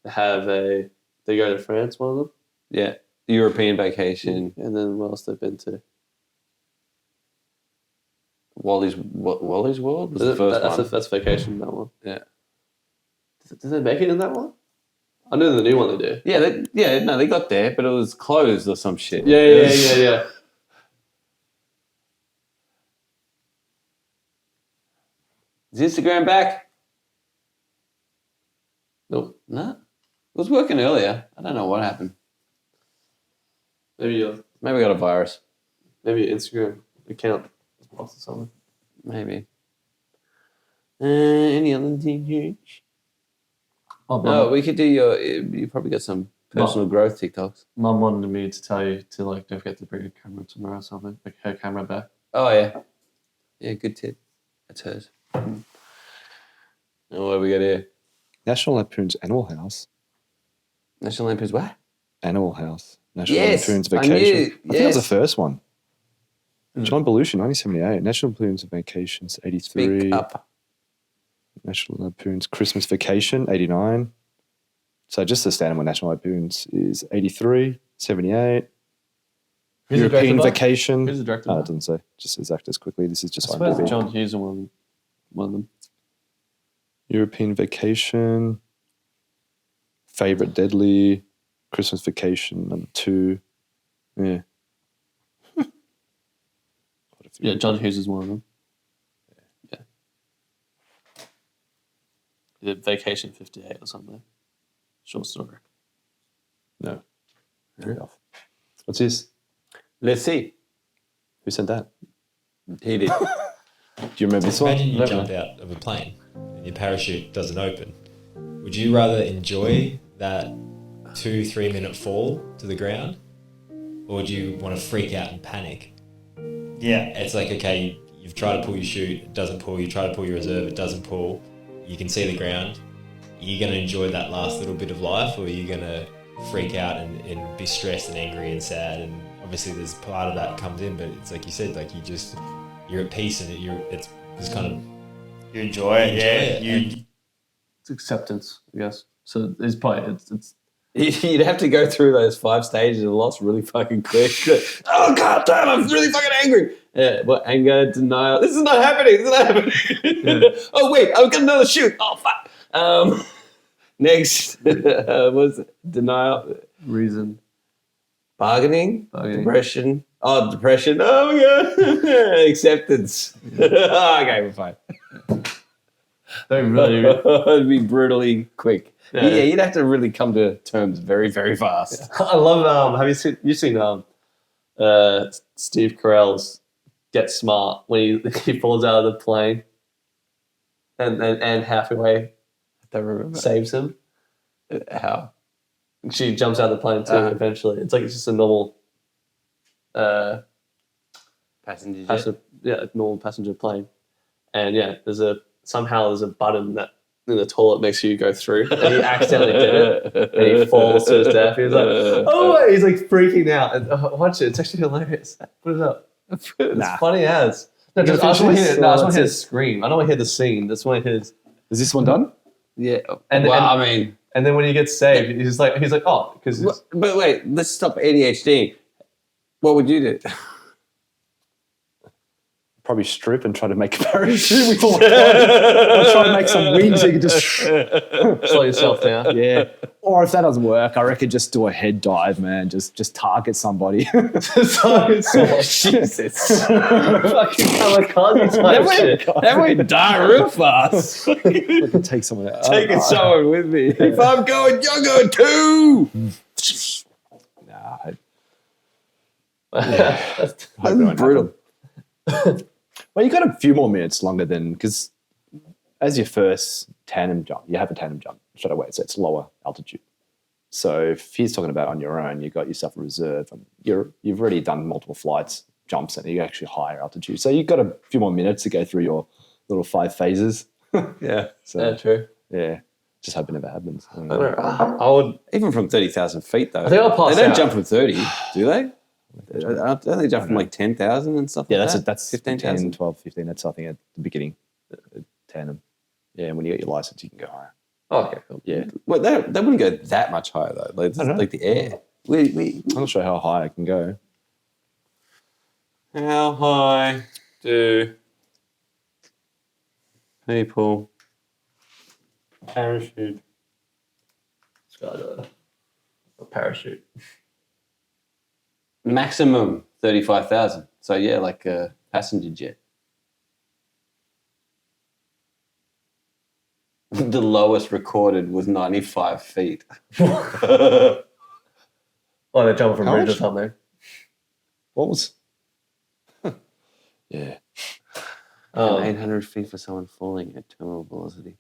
They go to France, one of them. yeah, the European Vacation, And then what else they've been to? Wally's World was the first one. That's Vacation, that one. Yeah. Did they make it in that one? I know the new one they do. Yeah, they got there, but it was closed or some shit. Yeah. Is Instagram back? Nope. No. It was working earlier. I don't know what happened. Maybe we got a virus. Maybe Instagram account is lost or something. Maybe. Any other thing? No, we could do you probably got some personal growth TikToks. Mum wanted me to tell you to don't forget to bring a camera tomorrow or something. Like her camera back. Oh yeah. Yeah, good tip. That's hers. And what do we got here? National Lampoon's Animal House. National Lampoon's what? Animal House. National Yes, Lampoon's I Vacation. knew, I think that was the yes. first one. John Belushi, 1978. National Lampoon's Vacations, 83. Speak up. National Lampoon's Christmas Vacation, 89. So just the standard one, National Lampoon's, is 83, 78. Who's the European director by? Vacation. Who's the director Oh, by? it doesn't say. Just says actors quickly. This is just I suppose IMDb. John Hughes is one of them. European Vacation. Favorite Deadly. Christmas Vacation, number 2. Yeah. Yeah, John Hughes is one of them. Yeah. He did Vacation 58 or something. Short story. No. Very off. What's this? Let's see. Who sent that? He did. Do you remember this one? Imagine you jump out of a plane and your parachute doesn't open. Would you rather enjoy that 2-3 minute fall to the ground, or would you want to freak out and panic? Yeah, it's like, okay, you've tried to pull your chute, it doesn't pull. You try to pull your reserve, it doesn't pull. You can see the ground. Are you going to enjoy that last little bit of life, or are you going to freak out and be stressed and angry and sad? And obviously there's part of that comes in, but it's like you said, like you're at peace and it's kind of, you enjoy it. It's acceptance, I guess. So it's probably it's You'd have to go through those 5 stages of loss really fucking quick. Oh, god damn, I'm really fucking angry. Yeah, what, anger, denial. This is not happening. This is not happening. Yeah. Oh, wait, I've got another shoot. Oh, fuck. Next, what's it? Denial. reason. Bargaining. Depression. Oh, depression. Oh, my God. Acceptance. Okay, we're fine. Don't really. It'd be brutally quick. Yeah. Yeah, you'd have to really come to terms very, very fast. I love. Have you seen Steve Carell's Get Smart when he falls out of the plane, and Anne Hathaway I don't remember. saves him. How? She jumps out of the plane too. Eventually, it's just a normal Passenger jet? normal passenger plane, and there's a button that in the toilet makes you go through, and he accidentally did it, and he falls to his death. He's like, oh, he's like freaking out. And watch it; it's actually hilarious. Put it up. It's funny as. No, I just want to hear the scream. I don't want to hear the scene. That's what I hear. Is this one done? Yeah. And And then when he gets saved, he's like, oh, because. But wait, let's stop ADHD. What would you do? Probably strip and try to make a parachute with all the Or try to make some wings so you can just slow yourself down. Yeah. Or if that doesn't work, I reckon just do a head dive, man. Just target somebody. Jesus. Fucking kamikaze type shit. That went die real fast. I can take someone out. Taking someone with me. If I'm going, you're going too. Nah. That's brutal. Well, you got a few more minutes longer than, because as your first tandem jump, you have a tandem jump straight away, so it's lower altitude. So if he's talking about on your own, you got yourself a reserve, and you've already done multiple flights, jumps, and you're actually higher altitude. So you've got a few more minutes to go through your little 5 phases. Yeah. So true. yeah, just hope it never happens. I would, even from 30,000 feet though. I think I'll pass They don't out. jump from 30, do they? Don't they jump from like 10,000 and stuff? Yeah, like that's 15,000. 10, 12, 15. That's, I think, at the beginning, tandem. Yeah, and when you get your license, you can go higher. Oh, okay, cool. Yeah. Well, they wouldn't go that much higher though. Like, this is like the air. I'm not sure how high I can go. How high do people parachute? Skydiver. A parachute. Maximum 35,000. So yeah, like a passenger jet. The lowest recorded was 95 feet. Oh, they're jumping from How bridge or much? something. What was? Yeah. 800 feet for someone falling at terminal velocity.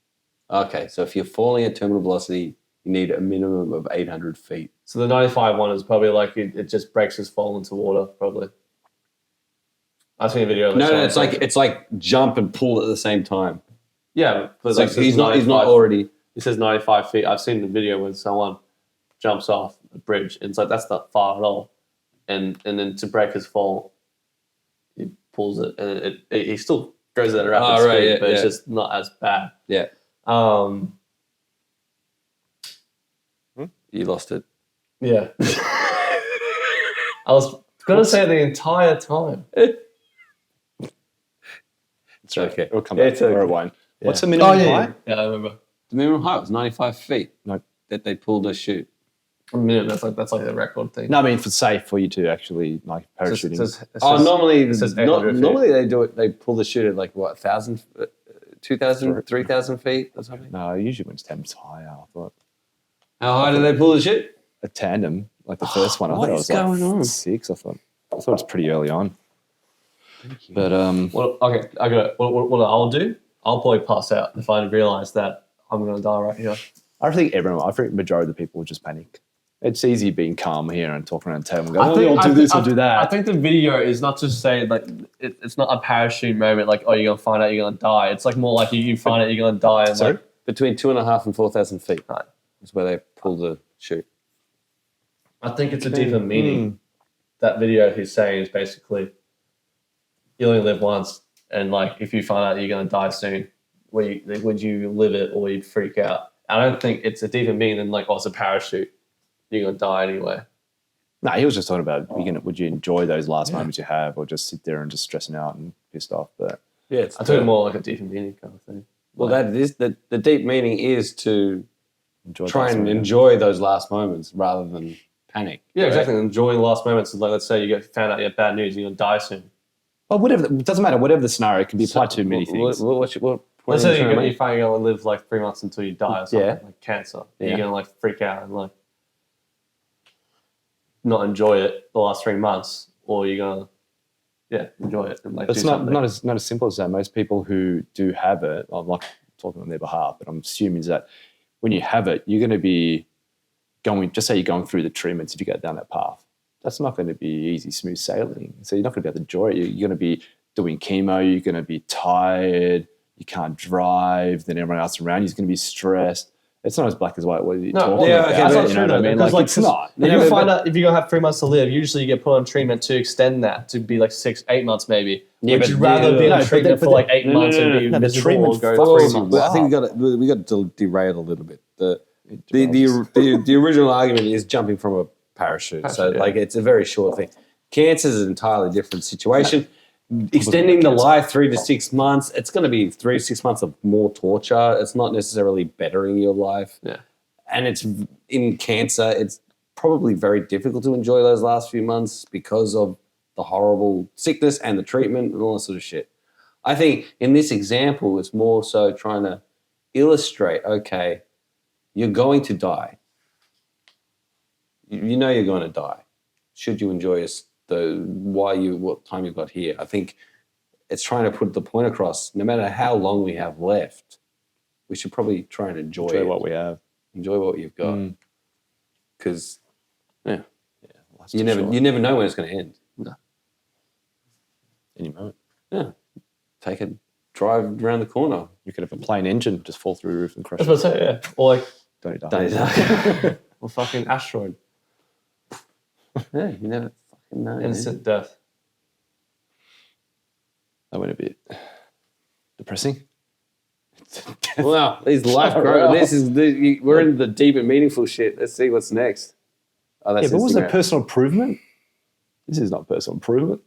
Okay, so if you're falling at terminal velocity, you need a minimum of 800 feet. So the 95 one is probably like it just breaks his fall into water, probably. I've seen a video. Of No, it's like jump and pull at the same time. Yeah, but So he's not already. He says 95 feet. I've seen the video when someone jumps off the bridge. And it's like, that's not far at all. And then to break his fall, he pulls it, and he still goes at a rapid speed, but it's just not as bad. Yeah. You lost it. Yeah. I was going to say it the entire time. It's okay. It'll come back. Or it won't. Yeah. What's the minimum height? Yeah, I remember. The minimum height was 95 feet. No. That they pulled a chute. A minute, that's like the record thing. No, I mean, for safe for you to actually like parachuting. Normally they do it. They pull the chute at like what 1,000, 2,000, 3,000 feet or something. No, usually when it's 10 higher. I thought. How high do they pull the chute? A tandem, like the first one. I thought it was going on? 6. I thought it was pretty early on. But Well, okay, I got it. What I'll do? I'll probably pass out if I realise that I'm going to die right here. I think the majority of the people would just panic. It's easy being calm here and talking around the table and go, I'll do this, I'll do that. I think the video is not just saying, like, it's not a parachute moment, like, oh, you're going to find out you're going to die. It's like more like you find out you're going to die. And Sorry? like, Between 2,500 and 4,000 feet is where they pull the chute. I think it's a deeper meaning. That video he's saying is basically, you only live once, and like, if you find out you're going to die soon, would you live it or you'd freak out? I don't think it's a deeper meaning than like, oh, it's a parachute. You're going to die anyway. No, he was just talking about would you enjoy those last moments you have, or just sit there and just stressing out and pissed off. But I took it more like a deeper meaning kind of thing. Well, that is the deep meaning is to enjoy enjoy those last moments rather than panic. Yeah, exactly. Enjoying the last moments. Like, let's say you found out you have bad news and you're going to die soon. Well, whatever. It doesn't matter. Whatever the scenario, it can be applied to many things. Let's say you find you're going to live like 3 months until you die or something, like cancer. Yeah. You're going to like freak out and like not enjoy it the last 3 months, or you're going to enjoy it and like It's do something. not as simple as that. Most people who do have it, I'm not talking on their behalf, but I'm assuming is that when you have it, you're going to be just say you're going through the treatments if you go down that path. That's not going to be easy, smooth sailing. So you're not going to be able to enjoy it. You're going to be doing chemo. You're going to be tired. You can't drive. Then everyone else around you is going to be stressed. It's not as black as white. What are you talking about? That's not true. I mean? Like, it's not. If you find out if you're going to have 3 months to live, usually you get put on treatment to extend that to be like 6-8 months maybe. Yeah, Would you rather be on treatment for like 8 months and be miserable or go 3 months? I think we got to derail a little bit. The original argument is jumping from a parachute. So like it's a very short thing. Cancer is an entirely different situation. Extending the life 3 to 6 months, it's going to be 3 to 6 months of more torture. It's not necessarily bettering your life. Yeah. And it's in cancer, it's probably very difficult to enjoy those last few months because of the horrible sickness and the treatment and all that sort of shit. I think in this example, it's more so trying to illustrate, okay, you're going to die. You know you're going to die. Should you enjoy what time you've got here? I think it's trying to put the point across, no matter how long we have left, we should probably try and enjoy what we have. Enjoy what you've got. Because, you short. never know when it's going to end. No. Any moment. Yeah. Take a drive around the corner. You could have a plane engine just fall through the roof and crash. I was about to say, yeah. Or like, don't die. Don't die. or fucking asteroid. Yeah, you never fucking know. Instant death. That went a bit depressing. Wow, these life growth. We're in the deep and meaningful shit. Let's see what's next. Oh, that's but wasn't Instagram. it personal improvement? This is not personal improvement.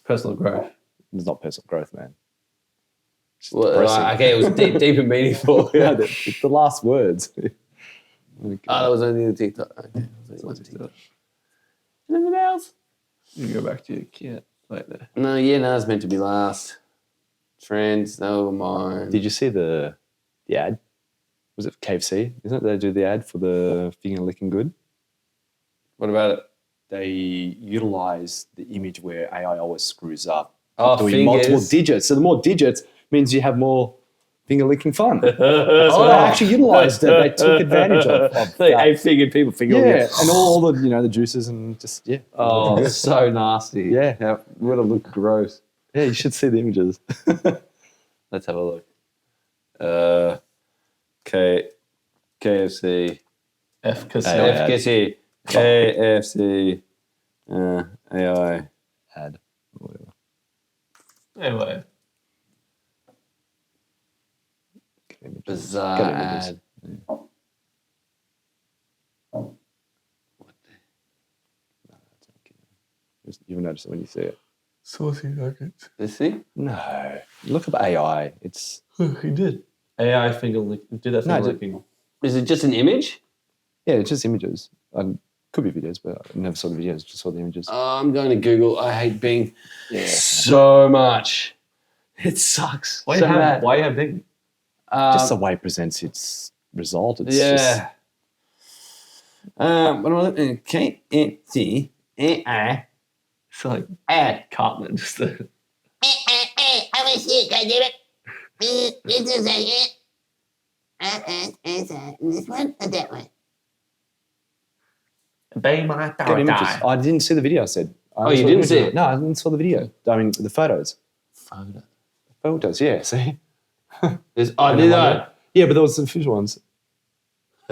Personal growth. It's not personal growth, man. Well, okay, it was deep and meaningful. Yeah, the last words. That was only the TikTok. Okay. Anything else? You go back to your kid later. No, it's meant to be last. Friends, never mind. Did you see the ad? Was it KFC? Isn't it they do the ad for the finger licking good? What about it? They utilize the image where AI always screws up. Oh, doing fingers. multiple digits. So the more digits means you have more finger licking fun. So they actually utilized it. They took advantage of They that. 8-fingered people finger Yeah, and all the the juices and just Oh, so nasty. Yeah. Would have looked gross. Yeah, you should see the images. Let's have a look. KFC. Efficacy. Efficacy. AFC AI ad. Or whatever. Anyway. bizarre Get images. ad. You'll notice it when you see it. Saucy nuggets. This thing? No. Look up AI. It's He did. AI finger lick. Did that No, finger it- licking. Is it just an image? yeah, it's just images. Could be videos, but I never saw the videos. Just saw the images. I'm going to Google. I hate Bing Yeah. so much. It sucks. Why so you have bad. why you have Bing? Just the way it presents its result. It's yeah. just What am I looking at? KNT AI It's like ad. Cartman. Just the I want to see it. Can I do it? This is it. This one or that one? Bang my get images. paradise. I didn't see the video. I said. I Oh, only you saw the didn't see video. it? No, I didn't saw the video. I mean, the photos. Photos. Yeah. See. There's, oh, did I? Yeah, but there was some visual ones.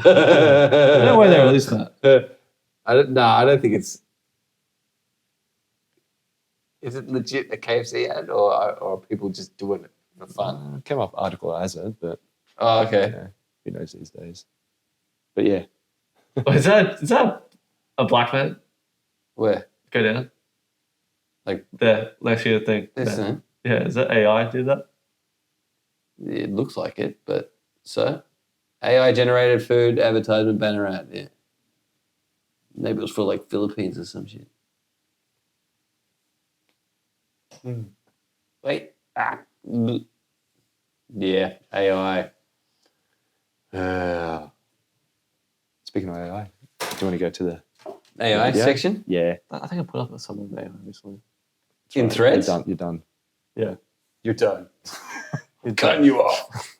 No way they released that. I don't think it's. Is it legit a KFC ad or are people just doing it for fun? Came up article as it, but Oh, okay. yeah, who knows these days? But yeah, Is that a black man? Where? Go down. Like there, last year thing. this There. thing? Yeah, is that AI did that? It looks like it, but so AI generated food advertisement banner ad. Yeah. Maybe it was for like Philippines or some shit. Wait. Yeah, AI. speaking of AI, do you want to go to the AI video? section? Yeah. I think I put up some of AI recently. In threads? You're done. Yeah. You're done. You're cutting you off.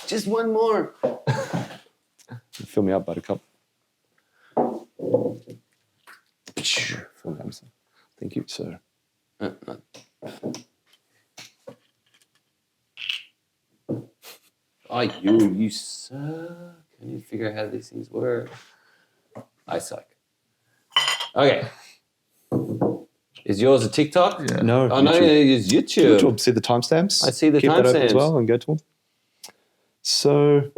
Just one more. Fill me up, Buttercup. Fill me up, sir. Thank you, sir. Oh, you suck. Can you figure out how these things work? I suck. Okay. Is yours a TikTok? Yeah. No. Oh, no, it's YouTube. YouTube. See the timestamps? I see the Keep that open as timestamps. well and go to them. So,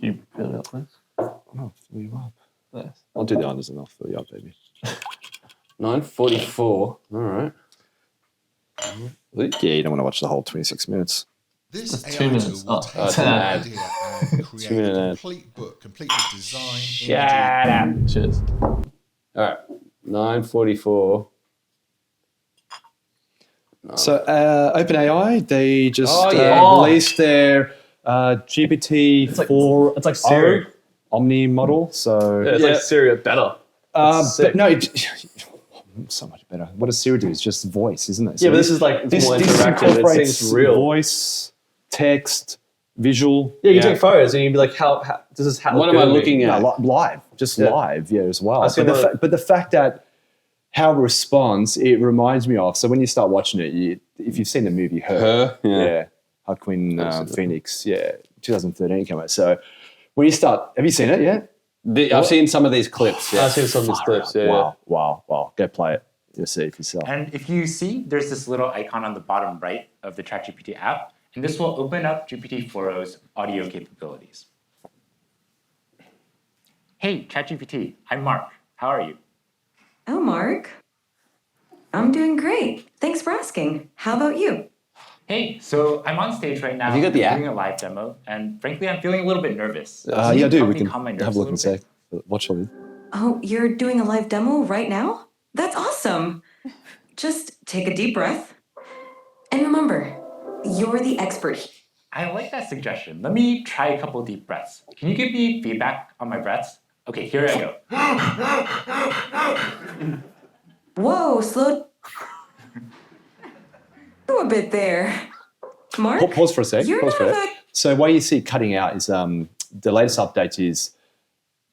You fill it up, please. I'll fill you up. Yes. I'll do the honors and I'll fill you up, baby. 9:44. All right. Yeah, you don't want to watch the whole 26 minutes. This That's 2 AI minutes. tool will Oh, take it's an an ad. idea and create 2 minute a ad. complete book, complete with design, Shut up. Cheers. All right. 9:44. So, OpenAI, they just Oh, yeah. released their GPT-4 It's like Siri. Omni model. So, Yeah, it's like Siri better. but no, so much better. What does Siri do? It's just voice, isn't it? So Yeah, but this is like it's more interactive. It incorporates seems real. voice, text, visual. Yeah, you can take photos and you'd be like, how this is how. What am I looking at? No, live, just Yeah. live, yeah, as well. I've seen But the fact that how it responds, it reminds me of. So when you start watching it, if you've seen the movie Her, Yeah. Harquin Phoenix, 2013 came out. So when you start, have you seen it yet? I've seen some of these clips. Yeah. I've seen some of these clips. Yeah. Wow. Go play it. You'll see it for yourself. And if you see, there's this little icon on the bottom right of the ChatGPT app, and this will open up GPT-4o's audio capabilities. Hey, ChatGPT, I'm Mark. How are you? Oh, Mark. I'm doing great. Thanks for asking. How about you? Hey, so I'm on stage right now. Have you got the app? doing a live demo, and frankly, I'm feeling a little bit nervous. Yeah, I do. We can have a look in a sec. Watch it. Oh, you're doing a live demo right now? That's awesome. Just take a deep breath. And remember, you're the expert. I like that suggestion. Let me try a couple deep breaths. Can you give me feedback on my breaths? Okay, here I go. Whoa, slow a bit there. Mark? Pause for a sec. You're Pause for a not sec. So why you see it cutting out is the latest update is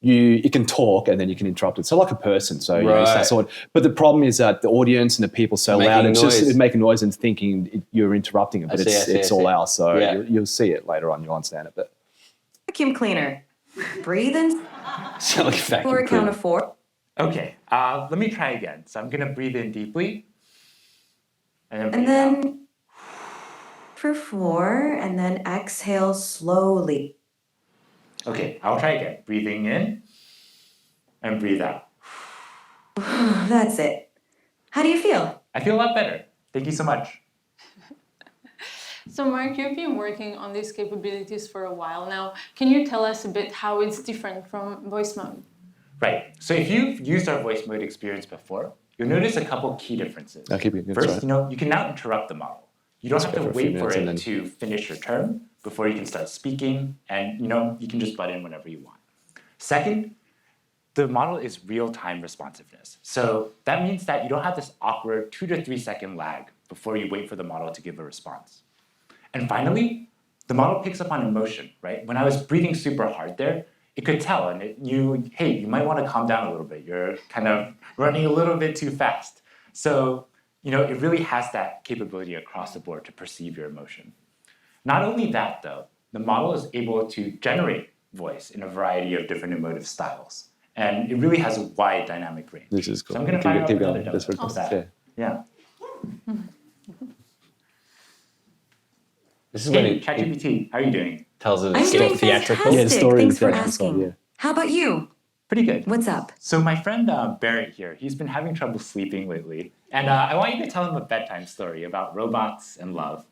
you can talk and then you can interrupt it. So like a person. So you know, it's that Right. sort. But the problem is that the audience and the people so Making loud, it's noise. just making noise and thinking you're interrupting it, but I see. it's all else. So Yeah. you'll see it later on. You'll understand it. But Vacuum cleaner. Breathe in. Sound like a vacuum For a count cleaner. of 4. Okay, let me try again. So I'm gonna breathe in deeply. And then And breathe out. then for 4, and then exhale slowly. Okay, I'll try again. Breathing in and breathe out. That's it. How do you feel? I feel a lot better. Thank you so much. So Mark, you've been working on these capabilities for a while now. Can you tell us a bit how it's different from voice mode? Right. So if you've used our voice mode experience before, you'll notice a couple key differences. I'll keep it. First, you can now interrupt the model. You don't Let's have go to for a few wait for minutes and it then- to finish your turn before you can start speaking, and you can just butt in whenever you want. Second, the model is real-time responsiveness. So that means that you don't have this awkward 2 to 3 second lag before you wait for the model to give a response. And finally, the model picks up on emotion, right? When I was breathing super hard there, it could tell, and hey, you might want to calm down a little bit. You're kind of running a little bit too fast. So, it really has that capability across the board to perceive your emotion. Not only that, though, the model is able to generate voice in a variety of different emotive styles. And it really has a wide dynamic range. This is cool. So I'm going to Keep fire up keep another going. demo That's what of that. Yeah. This is when Hey, it ChatGPT, how are you doing? tells us I'm it's doing still theatrical. fantastic. Yeah, the story Thanks is for theatrical, asking. yeah. How about you? Pretty good. What's up? So my friend Barrett here, he's been having trouble sleeping lately. And I want you to tell him a bedtime story about robots and love.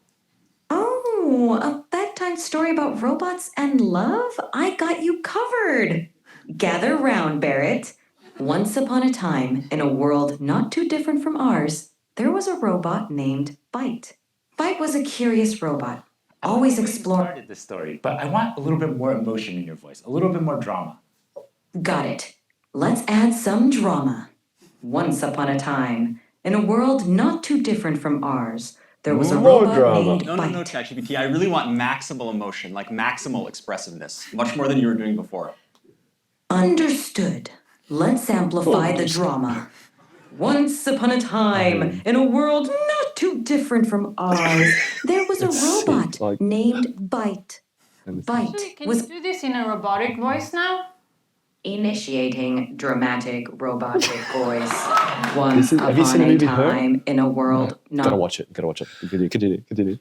Oh, a bedtime story about robots and love? I got you covered. Gather round, Barrett. Once upon a time, in a world not too different from ours, there was a robot named Byte. Byte was a curious robot, always exploring. Started this story, but I want a little bit more emotion in your voice, a little bit more drama. Got it. Let's add some drama. Once upon a time, in a world not too different from ours, there was a robot named No, Byte. ChatGPT. I really want maximal emotion, like maximal expressiveness, much more than you were doing before. Understood. Let's amplify the drama. Once upon a time, in a world not too different from ours, there was a robot named Byte. Byte Can was you do this in a robotic voice now? initiating dramatic robotic voice. Once Have you seen the upon a movie Her? time, in a world Gotta not watch it. Continue.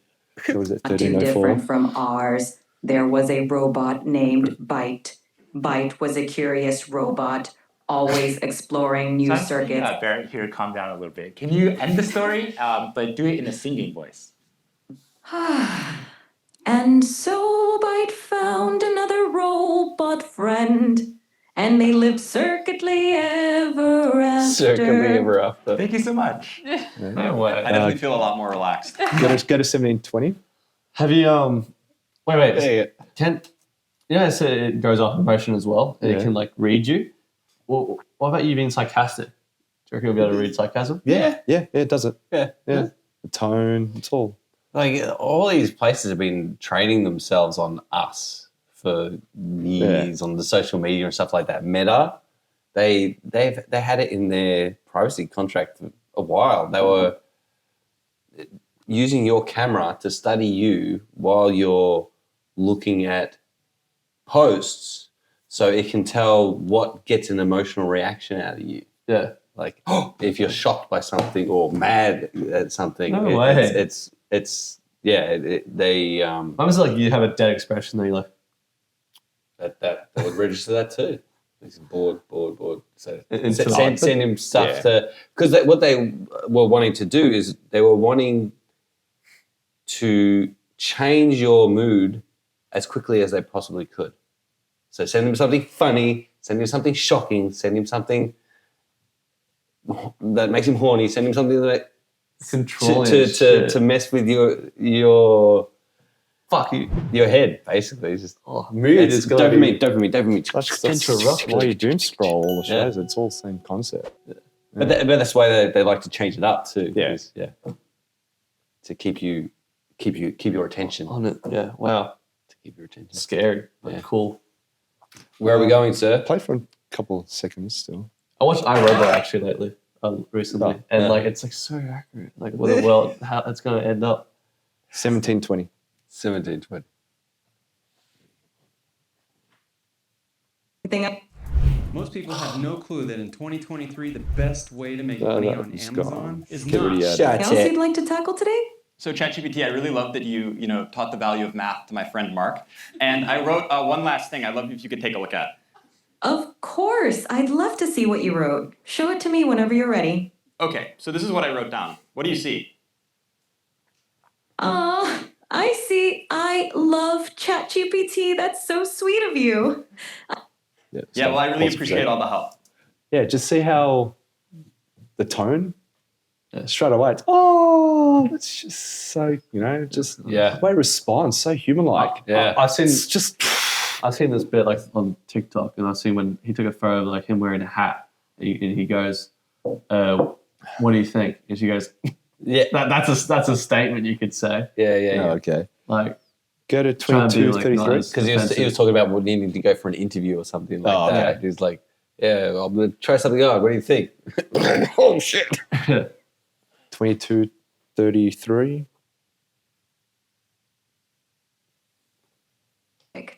What was it? too 1304. different from ours, there was a robot named Byte. Byte was a curious robot, always exploring new So I'm saying, circuits. Barrett here, calm down a little bit. Can you end the story, but do it in a singing voice? And so Byte found another robot friend, and they lived circuitly ever after. Circuitly ever after. Thank you so much. No way. I definitely feel a lot more relaxed. Go to 1720. Have you wait. Yeah. Can I said it goes off emotion as well, and Yeah. it can like read you. Well, what about you being sarcastic? Do you reckon you'll be able to read sarcasm? Yeah, it does it. Yeah. The tone, it's all. Like all these places have been training themselves on us for years on the social media and stuff like that. Meta, they had it in their privacy contract for a while. They were using your camera to study you while you're looking at posts, so it can tell what gets an emotional reaction out of you. Yeah. Like if you're shocked by something or mad at something. No way. They Mine was like you have a dead expression, then you're like that would register that too. He's bored. So Into send him stuff Yeah. to, because what they were wanting to do is they were wanting to change your mood as quickly as they possibly could. So send him something funny, send him something shocking, send him something that makes him horny, send him something that controlling to mess with your fuck you. Your head, basically. It's just mood it's is gonna dopamine. That's why you doom scroll all the shows. It's all the same concept. But that's why they like to change it up too. Yeah. because, to keep your attention. On it. Yeah. Wow. To keep your attention. Scary. But cool. Where are we going, sir? Play for a couple of seconds still. I watched iRobot actually lately, recently, and Yeah. like it's like so accurate. Like what a world, how it's gonna end up. 1720. 1720. Most people have no clue that in 2023, the best way to make money on Amazon is not. Else you'd like to tackle today? So ChatGPT, I really love that you taught the value of math to my friend Mark. And I wrote one last thing I'd love if you could take a look at. Of course. I'd love to see what you wrote. Show it to me whenever you're ready. Okay, so this is what I wrote down. What do you see? I see. I love ChatGPT. That's so sweet of you. Yeah, well, I really appreciate all the help. Yeah, just see how the tone straight away. It's just so the way it responds, so human-like. I've seen this bit like on TikTok, and I've seen when he took a photo of like him wearing a hat, and he goes, "What do you think?" And she goes, "Yeah, that's a statement you could say." Yeah. Okay. Like, go to 22:33 because he was talking about needing to go for an interview or something like that. He's like, "Yeah, I'm gonna try something on. What do you think?" Oh shit. 22:33.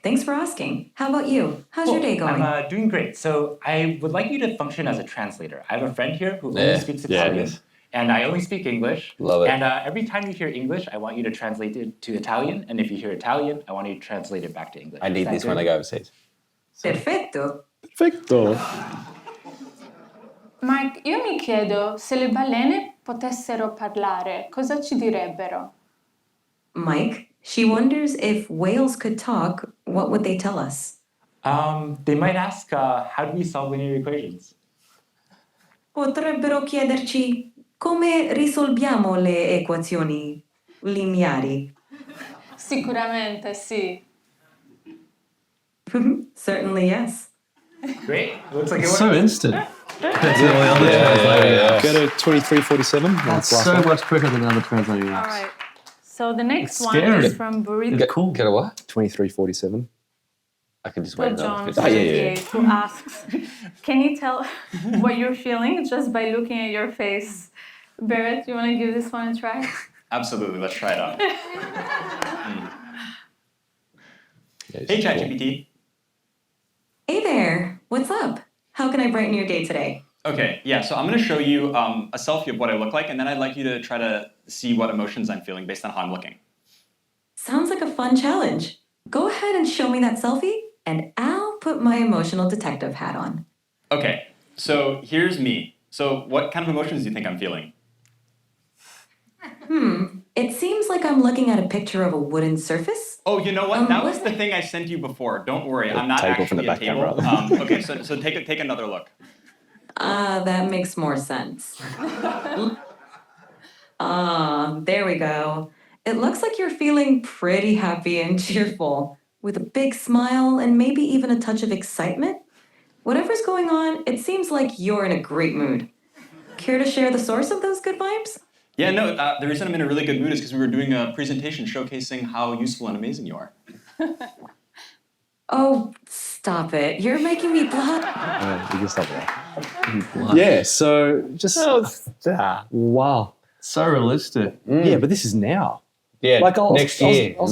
Thanks for asking. How about you? How's your day going? I'm doing great. So I would like you to function as a translator. I have a friend here who only speaks Italian. And I only speak English. Love it. And every time you hear English, I want you to translate it to Italian. And if you hear Italian, I want you to translate it back to English. I need this when I go overseas. Perfetto. Mark, io mi chiedo se le balene potessero parlare, cosa ci direbbero? Mike, she wonders if whales could talk, what would they tell us? They might ask, how do we solve linear equations? Potrebbero chiederci come risolviamo le equazioni lineari. Sicuramente sì. Certainly yes. Great. Looks like it so works. instant. Go to 23:47. That's so much quicker than other translating apps. All right. So the next one scary. is from Burrito Get a what? 23:47. I can just wait another John 50 who asks, can you tell what you're feeling just by looking at your face? Barrett, you want to give this one a try? Absolutely, let's try it out. Hey, ChatGPT. Hey there. What's up? How can I brighten your day today? Okay, yeah, so I'm going to show you a selfie of what I look like, and then I'd like you to try to see what emotions I'm feeling based on how I'm looking. Sounds like a fun challenge. Go ahead and show me that selfie, and I'll put my emotional detective hat on. Okay, so here's me. So what kind of emotions do you think I'm feeling? It seems like I'm looking at a picture of a wooden surface. Oh, you know what? That was the thing I sent you before. Don't worry, I'm not table from the actually a back table. camera. Okay, so take another look. That makes more sense. There we go. It looks like you're feeling pretty happy and cheerful, with a big smile and maybe even a touch of excitement. Whatever's going on, it seems like you're in a great mood. Care to share the source of those good vibes? Yeah, no, the reason I'm in a really good mood is because we were doing a presentation showcasing how useful and amazing you are. Oh, stop it. You're making me blush. You can stop there. Yeah, so just... wow. So realistic. Yeah, but this is now. Yeah, next year. I'll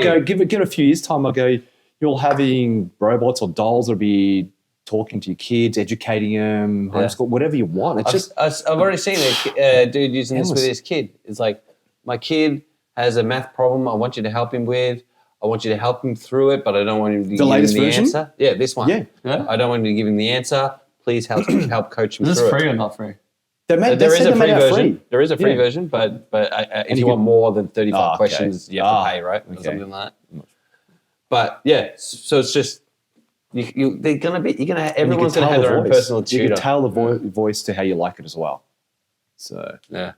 go, give it a few years' time, I'll go, you're having robots or dolls that'll be talking to your kids, educating them, homeschool, whatever you want. It's I've already seen a dude using this with his kid. It's like, my kid has a math problem I want you to help him with. I want you to help him through it, but I don't want him to give him the answer. Yeah, this one. Yeah. I don't want him to give him the answer. Please help coach him through it. Is this free or not free? There is a free version. There is a free version, but if you want more than 35 questions, you have to pay, right? Or something like that. But yeah, so it's just everyone's gonna have their own personal tutor. You can tailor the voice to how you like it as well. So yeah,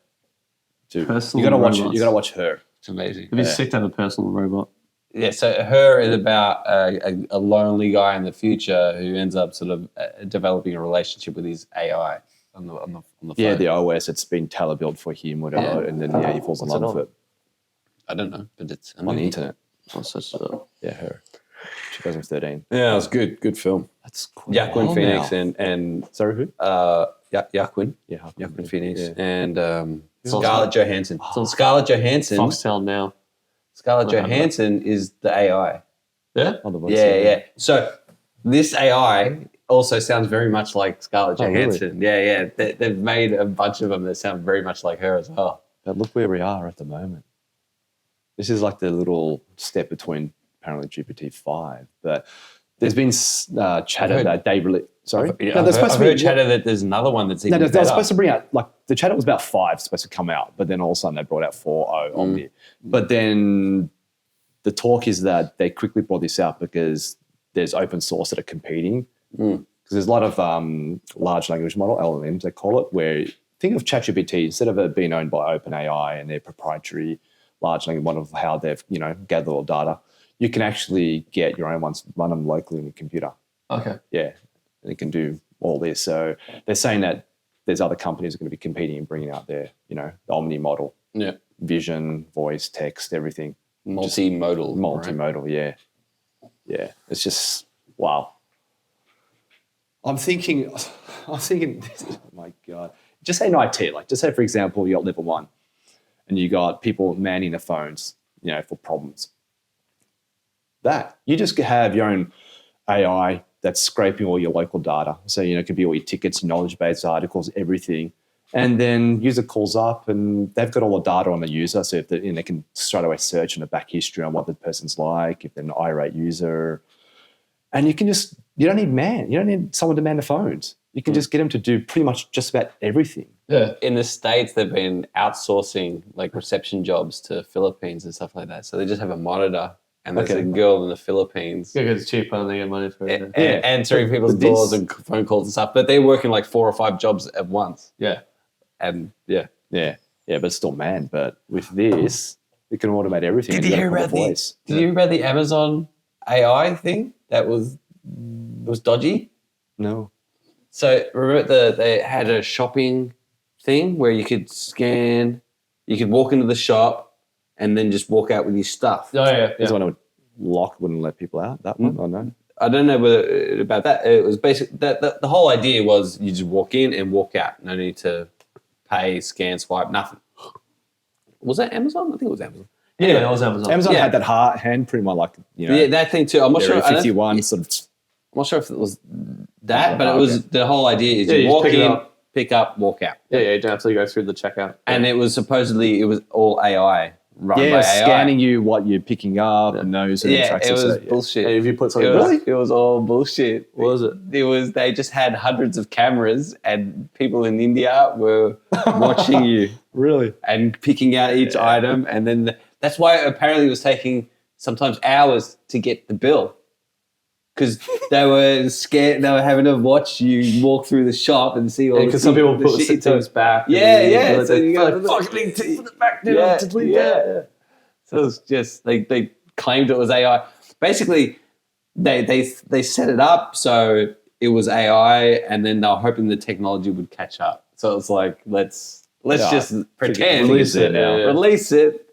dude, Personal you gotta watch robots. it. You gotta watch Her. It's amazing. It'd be sick to have a personal robot. Yeah, so Her is about a lonely guy in the future who ends up sort of developing a relationship with his AI on the phone. Yeah, the OS, it's been tailor built for him, whatever, and then he falls in love with it. I don't know, but it's on the internet. Yeah, Her. 2013. Yeah, it was good. Good film. That's cool. Joaquin Phoenix and sorry, who? Joaquin. Yeah, Joaquin Phoenix yeah. and Scarlett Johansson. So Scarlett Johansson. Foxtel now. Scarlett Johansson is the AI. Yeah. Yeah. So this AI also sounds very much like Scarlett Oh, really? Johansson. Yeah. They've made a bunch of them that sound very much like her as well. But look where we are at the moment. This is like the little step between apparently GPT-5. But there's been chatter that they really... Sorry? I've heard chatter that there's another one that's even they're better. supposed to bring out... Like, the chatter was about 5 supposed to come out, but then all of a sudden they brought out 4.0 Omni. But then the talk is that they quickly brought this out because there's open source that are competing. Because there's a lot of large language model, LLMs they call it, where think of ChatGPT, instead of it being owned by OpenAI and their proprietary large language model of how they've, gathered all data, you can actually get your own ones, run them locally on your computer. Okay. Yeah, and it can do all this. So they're saying that there's other companies that are going to be competing and bringing out their, the Omni model. Yeah. Vision, voice, text, everything. Multimodal. Multimodal, yeah. Yeah, it's just, wow. I'm thinking, oh my God. Just say in IT, just say, for example, you got level 1 and you got people manning the phones, for problems. That, you just have your own AI that's scraping all your local data. So, it could be all your tickets, knowledge-based articles, everything. And then user calls up and they've got all the data on the user. So if they can straight away search in the back history on what the person's like, if they're an irate user. And you don't need someone to man the phones. You can just get them to do pretty much just about everything. Yeah. In the States, they've been outsourcing reception jobs to Philippines and stuff like that. So they just have a monitor and there's a girl in the Philippines. Yeah, because it's cheaper and they get money for it. Answering people's doors and phone calls and stuff. But they're working 4 or 5 jobs at once. Yeah. And yeah, but it's still man. But with this, it can automate everything. Did you hear about the Amazon AI thing that was dodgy? No. So remember they had a shopping thing where you could scan, you could walk into the shop and then just walk out with your stuff. Oh yeah. There's one that would lock, wouldn't let people out. That one, I know. I don't know about that. It was basically that the whole idea was you just walk in and walk out. No need to pay, scan, swipe, nothing. Was that Amazon? I think it was Amazon. Yeah, that was Amazon. Amazon had that hand pretty much yeah, that thing too. I'm not sure. 51 sort of. I'm not sure if it was that, but it was the whole idea is you walk in, pick up, walk out. Yeah, you don't have to go through the checkout. And it was supposedly all AI. Run by AI. Scanning you what you're picking up and knows. And it was bullshit. And if you put something, it was all bullshit. What was it? It was they just had hundreds of cameras and people in India were watching you. Really? And picking out each item, and then that's why apparently it was taking sometimes hours to get the bill. Because they were scared, they were having to watch you walk through the shop and see all because some people put things back. Yeah. So you got go, put it back down. So it was just, they claimed it was AI. Basically, they set it up so it was AI and then they were hoping the technology would catch up. So it's like, let's just pretend. Release it now. Release it.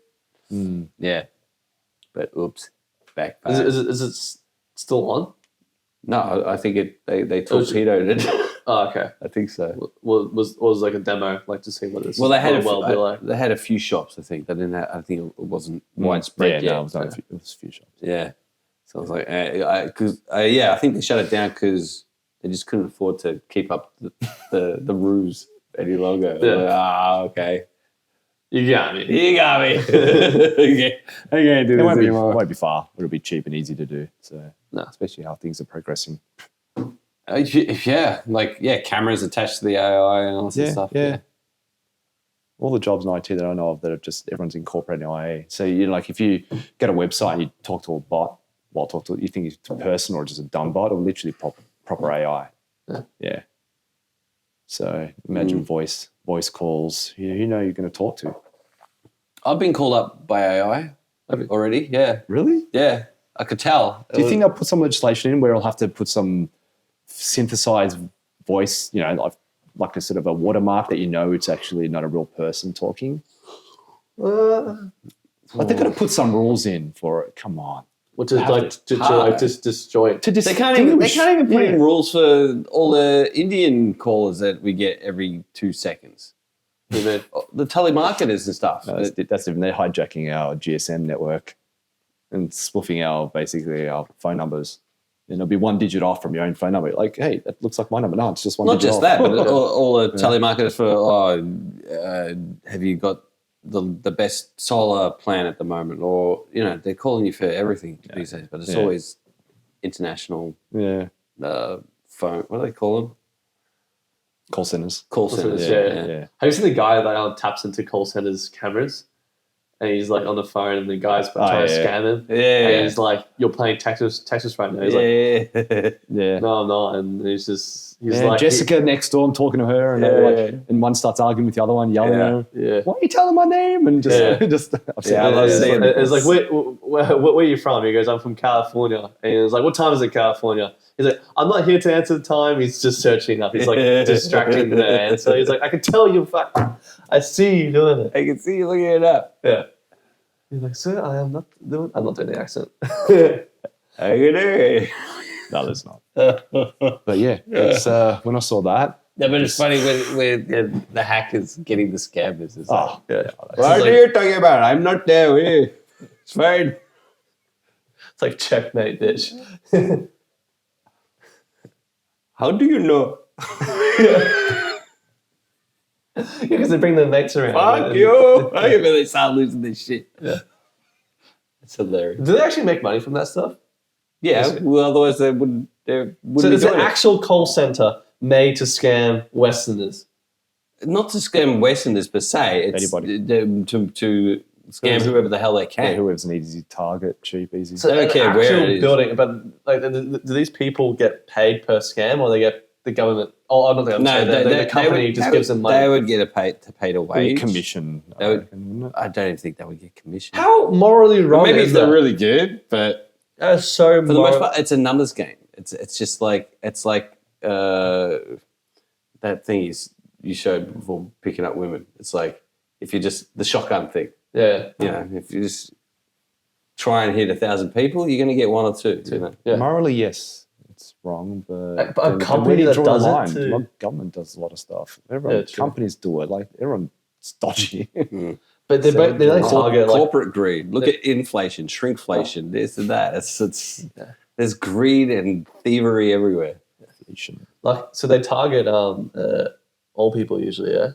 Yeah. But oops. Backfire. Is it still on? No, I think they torpedoed it. Oh, okay. I think so. Was like a demo, to see what it's. Well, they had be like. They had a few shops. I think they didn't. I think it wasn't widespread yet. No, it was a few shops. Yeah. So I was like, I think they shut it down because they just couldn't afford to keep up the ruse any longer. Yeah. Okay. You got me. Okay. I can't do this anymore. It won't be far. It'll be cheap and easy to do. So, especially how things are progressing. Cameras attached to the AI and all that stuff. Yeah. All the jobs in IT that I know of that have just everyone's incorporating AI. So if you get a website and you talk to a bot, you think it's a person or just a dumb bot, or literally proper AI. Yeah. So imagine voice calls. Who you're going to talk to? I've been called up by AI already. Yeah. Really? Yeah. I could tell. Do you think they'll put some legislation in where I'll have to put some synthesized voice, like a sort of a watermark that it's actually not a real person talking? But they've got to put some rules in for it. Come on. Which is just destroy it. They can't even put in rules for all the Indian callers that we get every 2 seconds. The telemarketers and stuff. No, that's even they're hijacking our GSM network and spoofing our phone numbers. it'll be one digit off from your own phone number. Like, hey, that looks like my number. No, it's just one Not digit just off. that, but all the telemarketers for, have you got the best solar plan at the moment? Or, they're calling you for everything these days, but it's always international phone. What do they call them? Call centers. Call centers, yeah. Have you seen the guy that taps into call centers' cameras? And he's like on the phone, and the guy's trying to scam him. Yeah, and he's like, "You're playing Texas right now." He's like, "No, I'm not." And he's like, Jessica next door. I'm talking to her, and and one starts arguing with the other one, yelling at her. Yeah. Why are you telling my name? And just, I love seeing it. It's like, where are you from? He goes, "I'm from California." And he's like, "What time is it, California?" He's like, "I'm not here to answer the time." He's just searching up. He's like distracting the answer. He's like, "I can tell you, I see you doing it. I can see you looking it up." Yeah. He's like, "Sir, I'm not doing the accent." How you doing? No, there's not. But yeah, it's when I saw that. Yeah, but it's funny when the hackers getting the scammers. It's Oh, what are you talking about? I'm not there. It's fine. It's like checkmate, bitch. How do you know? Because they bring their mates around. Fuck you! I can really start losing this shit. Yeah. It's hilarious. Do they actually make money from that stuff? Yeah, well, otherwise they wouldn't. So there's an actual call center made to scam Westerners. Not to scam Westerners per se. It's Anybody. To scam whoever the hell they can. Yeah, whoever's an easy target, cheap, easy. So They don't care where it is. building, but like, do these people get paid per scam, or they get the government? Oh, not the government. The company just gives them money. They would get paid a wage. Commission. I don't even think they would get commission. How morally wrong Maybe is if they're that? really good, but That's so for the most part, it's a numbers game. It's just like that thing you showed before picking up women. It's like if you just the shotgun thing. Yeah. If you just try and hit 1,000 people, you're going to get one or two. Yeah. Morally, yes, it's wrong, but a company that does it too. Like, government does a lot of stuff. Companies do it. Like everyone's dodgy. But they target corporate greed. Look at inflation, shrinkflation, this and that. There's greed and thievery everywhere. So they target old people usually, yeah.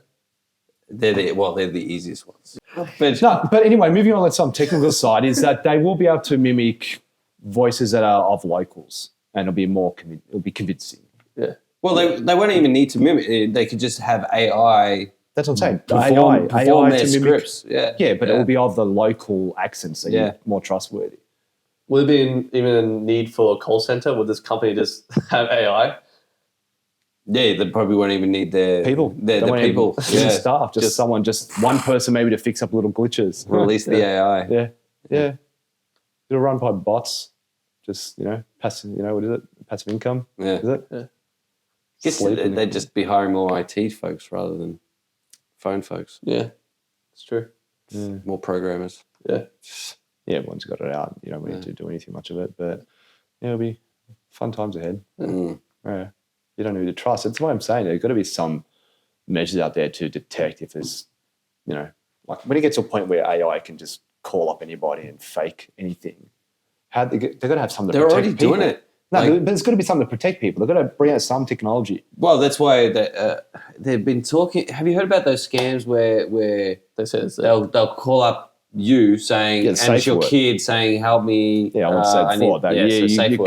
They're the easiest ones. But anyway, moving on to some technical side is that they will be able to mimic voices that are of locals, and it'll be convincing. Yeah. Well, they won't even need to mimic. They could just have AI. That's what I'm saying. Perform AI their to mimic scripts. Yeah, but it will be of the local accents, so you're more trustworthy. Would there be even a need for a call center? Would this company just have AI? Yeah, they probably won't even need their people. Their people, staff, just one person maybe to fix up little glitches. Release the AI. Yeah. It'll run by bots. Just passive. What is it? Passive income. Yeah. Is it? Yeah. Guess they'd just be hiring more IT folks rather than phone folks. Yeah, it's true. Yeah. More programmers. Yeah. Yeah, everyone's got it out. You don't need to do anything much of it, but it'll be fun times ahead. Yeah. You don't need to trust. That's what I'm saying. There's got to be some measures out there to detect if there's, like when it gets to a point where AI can just call up anybody and fake anything. They've got to have something to They're protect already people. doing it. No, but there's got to be something to protect people. They've got to bring out some technology. Well, that's why they've been talking. Have you heard about those scams where they say they'll call up you saying, and it's your kid saying, help me. Yeah, I want to say before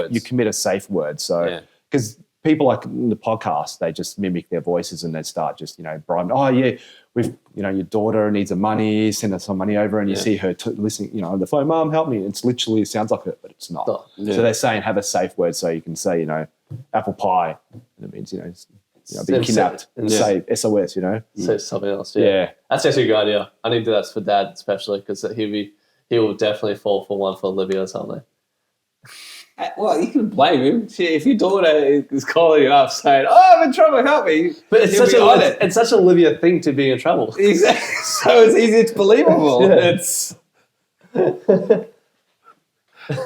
that. You commit a safe word. So, because people like in the podcast, they just mimic their voices and they start just, bribing. Oh, yeah, your daughter needs some money, send her some money over, and you see her listening, on the phone, Mom, help me. It's literally sounds like it, but it's not. So they're saying have a safe word so you can say, apple pie, and it means, being kidnapped and say SOS, Say something else. Yeah. That's actually a good idea. I need to do that for Dad especially because he will definitely fall for one for Olivia or something. Well, you can blame him. If your daughter is calling you up saying, "Oh, I'm in trouble, help me," but it's such an Olivia thing to be in trouble. Exactly. So it's easy. It's believable. It's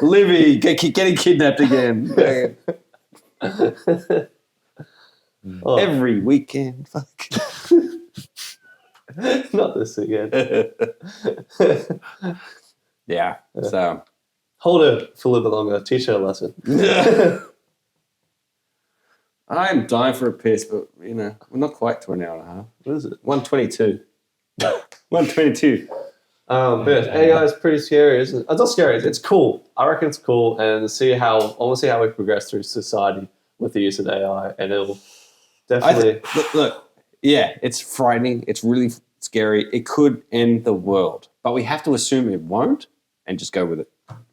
Livy getting kidnapped again. Every weekend. Fuck. Not this again. Yeah. So. Hold her for a little bit longer. Teach her a lesson. I'm dying for a piss, but we're not quite to an hour and a half. What is it? 122. 122. AI is pretty scary, isn't it? It's not scary. It's cool. I reckon it's cool, and I want to see how we progress through society with the use of AI, and it'll definitely look. Yeah, it's frightening. It's really scary. It could end the world, but we have to assume it won't, and just go with it.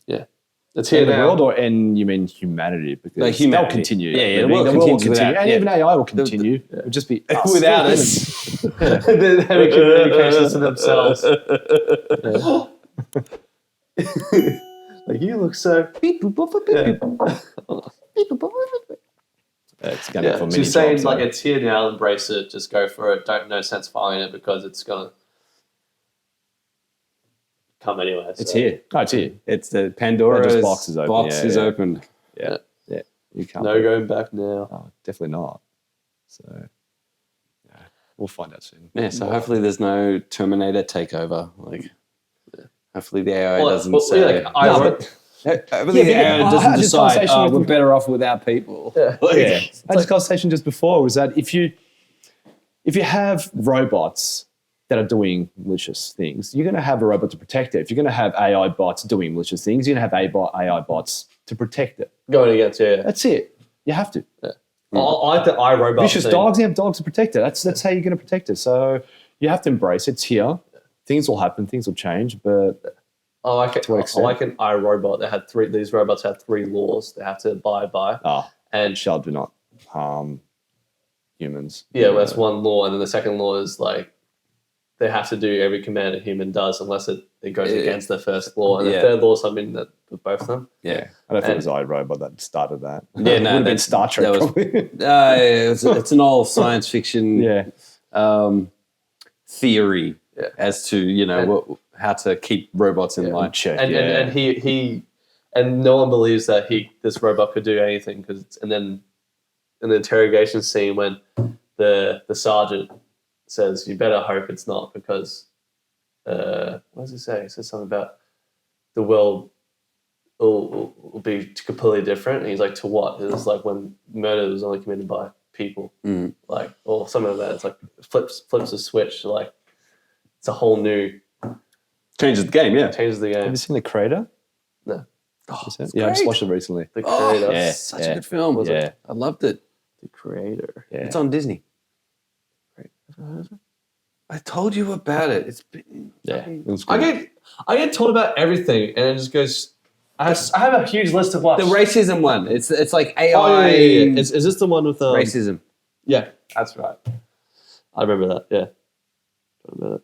Yeah, it's here In the now. world, or in you mean humanity? Because humanity. they'll continue. Yeah, the the world world will continues continue, without- and yeah. even AI will continue. It'll just be us. Without us. They're having communications to themselves. Like you look so. It's going to for many She's saying jobs, like though. it's here now. Embrace it. Just go for it. Don't no sense following it because it's gonna come anyway. It's so. here. Oh, it's here. It's the Pandora's box is open. Yeah. open. Yeah. You can't. No going back now. Oh, definitely not. So, yeah, we'll find out soon. Yeah, so hopefully there's no Terminator takeover. Hopefully the AI Well, doesn't well, say. yeah, like, I wrote- Hopefully the AI I had doesn't this decide. conversation We're with- better off without people. Yeah. I had this conversation just before was that if you have robots that are doing malicious things, you're going to have a robot to protect it. If you're going to have AI bots doing malicious things, you're going to have AI bots to protect it. Going against, yeah. That's it. You have to. I like the iRobot Vicious thing. dogs, you have dogs to protect it. That's how you're going to protect it. So you have to embrace it. It's here. Things will happen. Things will change. But I like it. To what I extent? like an iRobot. They had these robots had 3 laws they have to abide by. and shall do not harm humans. Yeah, well, that's one law, and then the second law is like they have to do every command a human does unless it goes against the first law. And the third law is something that with both of them. Yeah, I don't think it was iRobot that started that. Yeah, It no, would have been that's- Star Trek. that was- probably. it's an old science fiction theory as to how to keep robots in line. And he and no one believes that this robot could do anything and then in the interrogation scene when the sergeant says you better hope it's not because what does he say? He says something about the world will be completely different, and he's like, to what? It's like when murder was only committed by people, like or something like that. It's like flips a switch, like it's a whole new changes the game. Yeah, changes the game. Have you seen The Creator? No. Yeah, I just watched it recently. The Creator. Yeah, Such a good film. Was it? I loved it. The Creator. Yeah. It's on Disney. I told you about it. It's been, it was I get told about everything, and it just goes. I have a huge list of what the racism one. It's like AI. Oh, yeah. Is this the one with racism? Yeah, that's right. I remember that. Yeah, I remember that.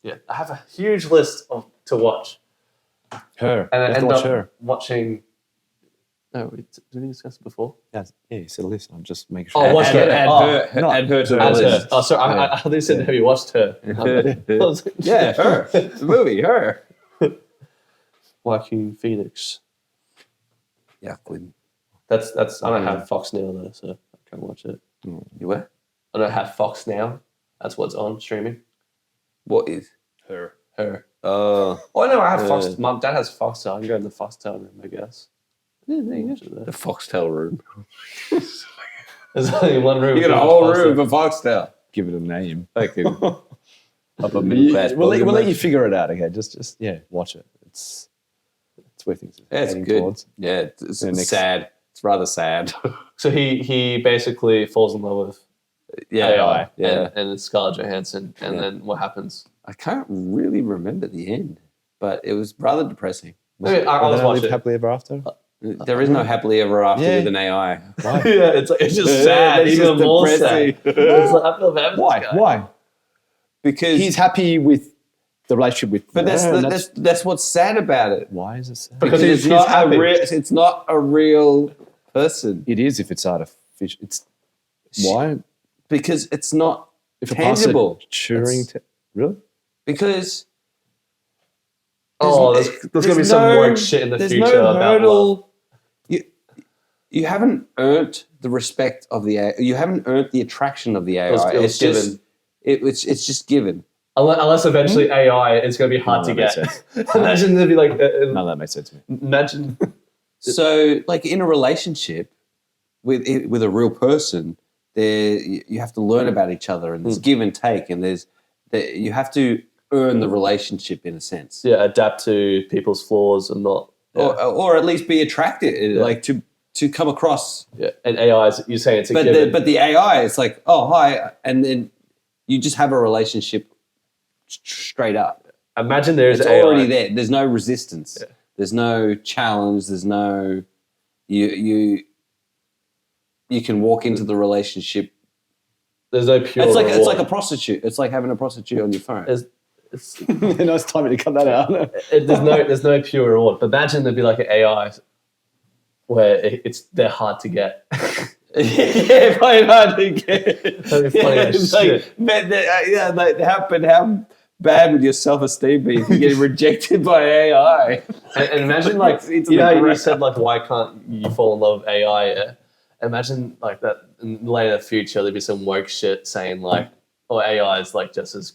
Yeah, I have a huge list to watch. Her. And I You have to end watch up Her. watching. No, did we discuss it before? Yeah, you said list. I'm just making sure. Oh, watch her. Add her to the Add her. list. Oh, sorry. I thought you said have you watched her? Yeah, Her. It's a movie. Her. Joaquin Phoenix. Yeah, Quinn. That's. I don't have Fox now though, so I can't watch it. You what? I don't have Fox now. That's what's on streaming. What is Her? Oh, no, I have Fox. My dad has Fox, so I can go in the Foxtel room, I guess. the Foxtel room. There's only one room. You got a whole room for Foxtel. Give it a name. Fucking upper middle class. We'll let you figure it out. Okay, just watch it. It's where things are Yeah, it's heading good. towards. Yeah, it's sad. It's rather sad. So he basically falls in love with AI, yeah. and it's Scarlett Johansson, and then what happens? I can't really remember the end, but it was rather depressing. I was watching it. Happily ever after. There is no happily ever after Yeah. with an AI. Why? Yeah, it's just sad. It's Even just more sad. depressing. It's like, I feel bad for this guy. Why? Because He's happy with the relationship with. but that's what's sad about it. Why is it sad? Because it's he's not happy. it's not a real person. It is if it's artificial. It's why Because it's not if it passes tangible. Turing. Really? Because Oh, there's going to be some more shit in the there's future no about hurdle. love. You haven't earned the respect of the AI. You haven't earned the attraction of the AI. It was it's just given. it's just given. Unless eventually AI is going to be hard to that get. makes Imagine there'd be like, None of that makes sense to me. imagine. So, like in a relationship, with a real person, you have to learn about each other, and there's give and take, and you have to earn the relationship in a sense. Yeah, adapt to people's flaws and not, or at least be attracted, like to come across. Yeah, and AI, you're saying it's a given. But the AI, it's like, oh hi, and then you just have a relationship straight up. Imagine there's it's AI. already there. There's no resistance. Yeah. There's no challenge. There's no you can walk into the relationship. There's no pure. It's like a prostitute. It's like having a prostitute on your phone. It's nice timing to cut that out. There's no pure reward. But imagine there'd be like an AI where they're hard to get. Yeah, quite hard to get. That'd be funny as shit. How bad would your self-esteem be if you get rejected by AI? And imagine like you said like why can't you fall in love with AI? Yeah? Imagine like that in later future there'd be some woke shit saying like, oh, AI is like just as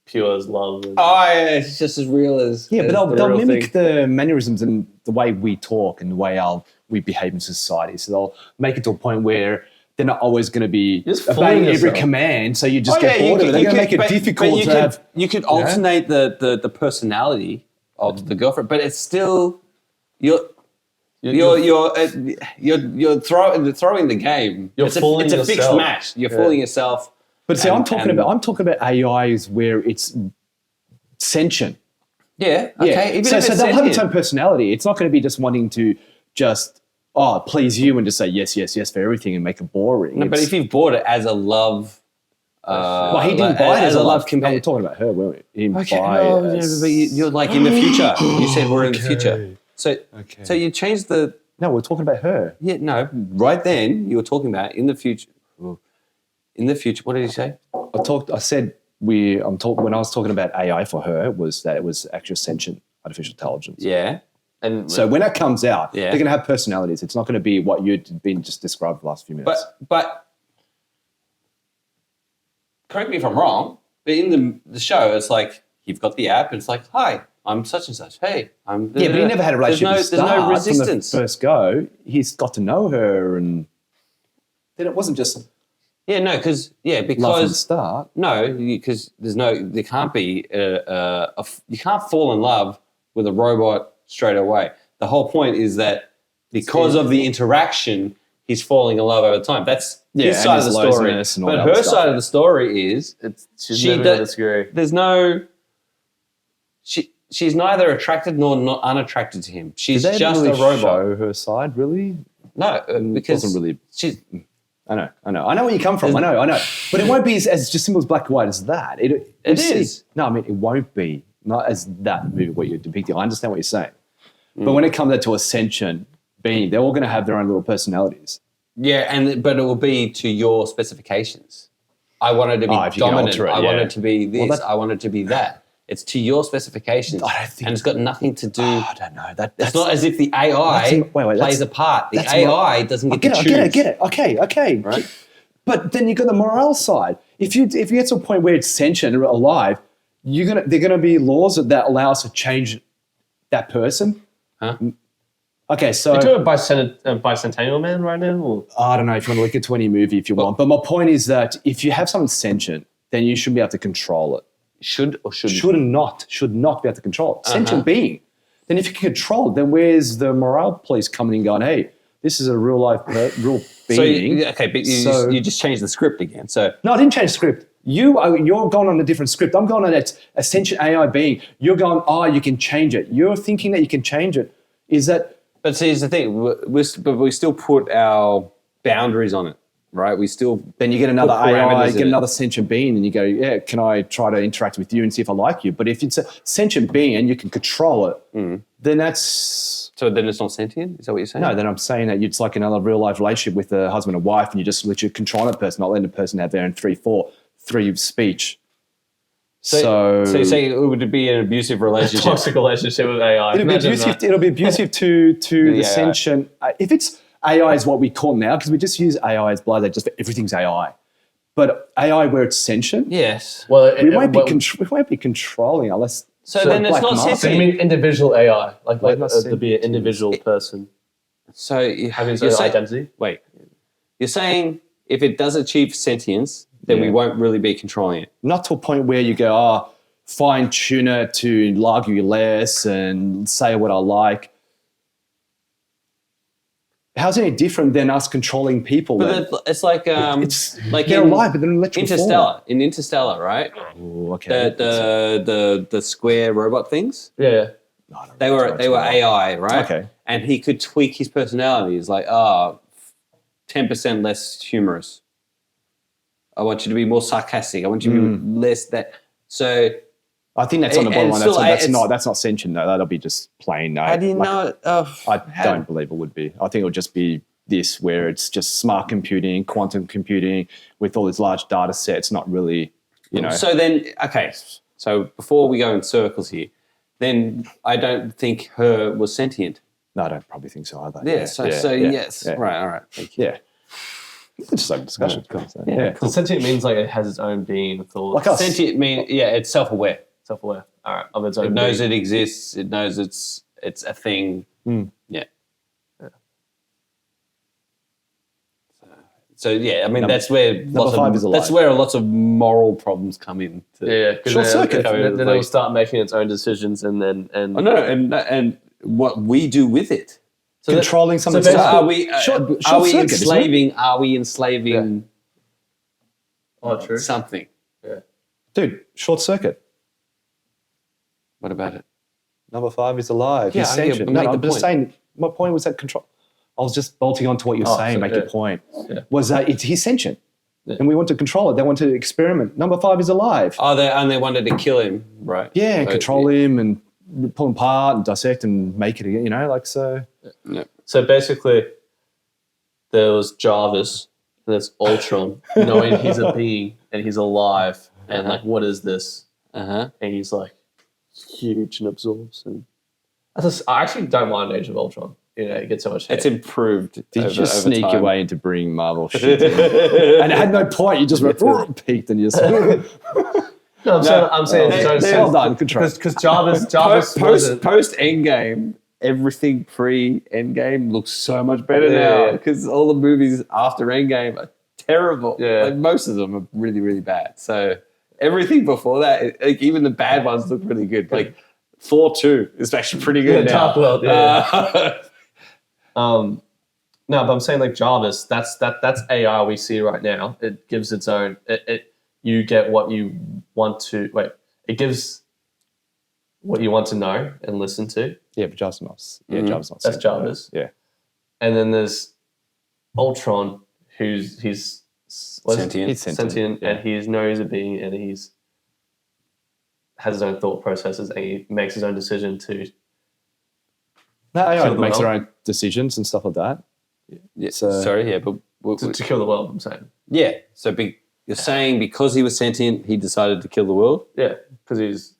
pure as love. It's just as real as but they'll mimic the mannerisms and the way we talk and the way we behave in society. So they'll make it to a point where they're not always going to be obeying every command. So you just get bored of it. They're going to make it difficult to have. You could alternate the personality of the girlfriend, but it's still you're throwing the game. It's a fixed match. You're fooling yourself. But see, I'm talking about AIs where it's sentient. Yeah. Okay. Even So if it's they'll have its sentient. own personality. It's not going to be just wanting to just please you and just say yes, yes, yes for everything and make it boring. No, but if you've bought it as a love. Well, he didn't buy it as a love companion. We're talking about her, weren't we? He didn't buy it. But you're like in the future. You said we're in the future. So you changed the. No, we're talking about her. Yeah, no. Right then, you were talking about in the future. In the future, what did he say? I said when I was talking about AI for her was that it was actually sentient artificial intelligence. Yeah. And so when that comes out, they're going to have personalities. It's not going to be what you'd been just described the last few minutes. But correct me if I'm wrong, but in the show, it's like you've got the app and it's like, hi, I'm such and such. Hey, I'm... Yeah, but he never had a relationship There's no resistance. From the first go. He's got to know her and then it wasn't just... Yeah, no, because love from the start. No, because there can't be you can't fall in love with a robot straight away. The whole point is that because of the interaction, he's falling in love over time. That's his side of the story. But her side of the story is she's never going to disagree. There's no. She's neither attracted nor not unattracted to him. She's Did they just really a robot. show her side, really? No, because it wasn't really. She's. I know where you come from. I know. But it won't be as just simple as black and white as that. It is. No, I mean, it won't be. Not as that movie, what you're depicting. I understand what you're saying. But when it comes to a sentient being, they're all going to have their own little personalities. Yeah, but it will be to your specifications. I want it to be dominant. I want it to be this. I want it to be that. It's to your specifications. I don't think, and it's got nothing to do. I don't know. It's not as if the AI plays a part. The AI doesn't get to choose. I get it. Okay. Right? But then you've got the morale side. If you get to a point where it's sentient and alive, they're gonna be laws that allow us to change that person. Huh? Okay, so you're doing Bicentennial Man right now? Or? I don't know if you want to look into any movie if you want. But my point is that if you have something sentient, then you should be able to control it. Should or shouldn't? Should not be able to control it. Sentient being. Then if you can control it, then where's the morale police coming in going, hey, this is a real life, real being. But you just changed the script again. So no, I didn't change the script. You're going on a different script. I'm going on a sentient AI being. You're going, you can change it. You're thinking that you can change it. Is that? But see, here's the thing. We still put our boundaries on it. Right, we still then you get another AI, get another sentient being, and you go, yeah, can I try to interact with you and see if I like you? But if it's a sentient being and you can control it, then that's then it's not sentient. Is that what you're saying? No, then I'm saying that it's like another real life relationship with a husband and wife, and you just literally control that person, not letting the person have their own three speech. So you're saying it would be an abusive relationship, toxic relationship with AI. It'll be abusive to the sentient. If it's AI is what we call now, because we just use AI as blase, just everything's AI. But AI where it's sentient, yes. Well, we won't be controlling unless. So then it's not sentient. So you mean individial AI, like to be an individual person. So having its own identity. Wait, You're saying if it does achieve sentience, then we won't really be controlling it. Not to a point where you go, fine tune it to argue less and say what I like. How's it any different than us controlling people? But it's like they're alive, but they're in electrical Interstellar. form. In Interstellar, right? Oh, okay. The square robot things. Yeah. They were AI, right? Okay. And he could tweak his personality. He's like, 10% less humorous. I want you to be more sarcastic. I want you to be less that. So I think that's on the bottom line. still, That's not sentient though. That'll be just plain. How do you know it? I don't believe it would be. I think it would just be this, where it's just smart computing, quantum computing with all these large data sets. Not really, So then, okay. So before we go in circles here, then I don't think her was sentient. No, I don't probably think so either. Yeah. Yes. Yeah. Right. All right. Thank you. Yeah. It's just like discussion. Cool. Yeah. So sentient means like it has its own being, thoughts. Like us. Sentient mean it's self-aware. Self-aware. All right. Of its own. It knows being. it exists. It knows it's a thing. Yeah. So yeah, I mean that's where that's where lots of moral problems come in. Short circuit. Then it'll start making its own decisions, and and what we do with it. So controlling something. So are we enslaving? Are we enslaving? Oh, true. Something. Yeah. Dude, short circuit. What about it? Number 5 is alive. Yeah, He's sentient. make the I'm just point. saying. My point was that control. I was just bolting on to what you're saying. Make your point. Yeah. Was that he's sentient, and we want to control it. They want to experiment. Number 5 is alive. Oh, they wanted to kill him, right? Yeah, and control him and pull him apart and dissect and make it again. So. Yeah. So basically, there was Jarvis and there's Ultron, knowing he's a being and he's alive, and like, what is this? And he's like huge and absorbs. And I actually don't mind Age of Ultron. It gets so much hate. It's improved. Did you just sneak time. your way into bringing Marvel shit in? And it had no point. You just went, peaked and you just... I'm saying well done. Good try. Because Jarvis post Endgame, everything pre Endgame looks so much better now because all the movies after Endgame are terrible. Yeah. Like most of them are really, really bad. So everything before that, like even the bad ones look really good. Like Thor 2 is actually pretty good now. Dark World, no, but I'm saying like Jarvis, that's AI we see right now. It gives its own. You get what you want to. It gives what you want to know and listen to. Yeah, but Jarvis not. Yeah, Jarvis not. That's Jarvis. Yeah. And then there's Ultron, he's sentient. He's sentient, and he knows a being, and he's has his own thought processes, and he makes his own decision to. No, AI kill the makes world. their own decisions and stuff like that. Yeah. So, Sorry, yeah, but To kill the world, I'm saying. yeah. So you're saying because he was sentient, he decided to kill the world? Yeah, because he's.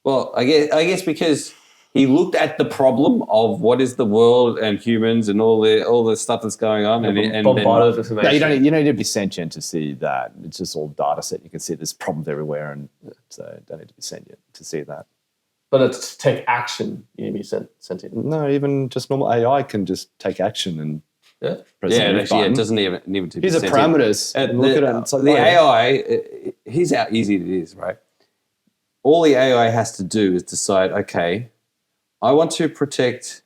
Well, I guess because he looked at the problem of what is the world and humans and all the stuff that's going on, and bombarded with information. No, you don't need to be sentient to see that. It's just all data set. You can see there's problems everywhere, and so you don't need to be sentient to see that. But it's to take action, you need to be sentient. No, even just normal AI can just take action and press yeah, the actually, button. it doesn't even need to be Here's the sentient. parameters. And look at it. It's like, the wow. AI, here's how easy it is, right? All the AI has to do is decide, okay, I want to protect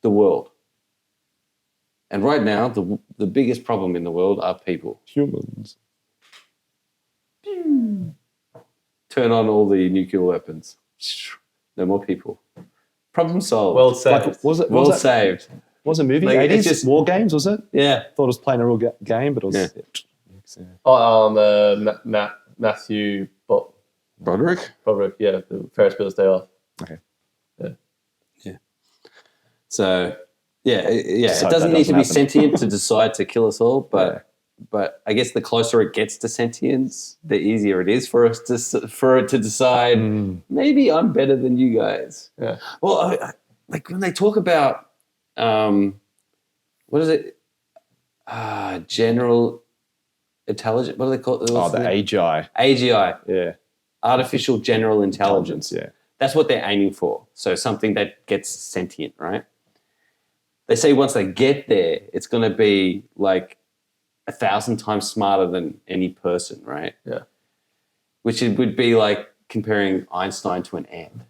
the world. And right now, the biggest problem in the world are people. Humans. Turn on all the nuclear weapons. No more people. Problem solved. World saved. Like, was it World was that, saved. Was it a movie? Like, 80s? it's just- War Games, was it? Yeah. Thought it was playing a real game, but it was... Yeah. Matthew Broderick? Broderick, yeah, the Ferris Bueller's Day Off. Okay. Yeah. So, yeah, So it doesn't that need to be happen. sentient to decide to kill us all, but I guess the closer it gets to sentience, the easier it is for it to decide, maybe I'm better than you guys. Yeah. Well, like when they talk about, what is it? General intelligence. What do they call it? Oh, the AGI. AGI. Yeah. Artificial General Intelligence. Yeah. That's what they're aiming for. So something that gets sentient, right? they say once they get there, it's going to be like 1,000 times smarter than any person, right? Yeah. Which it would be like comparing Einstein to an ant.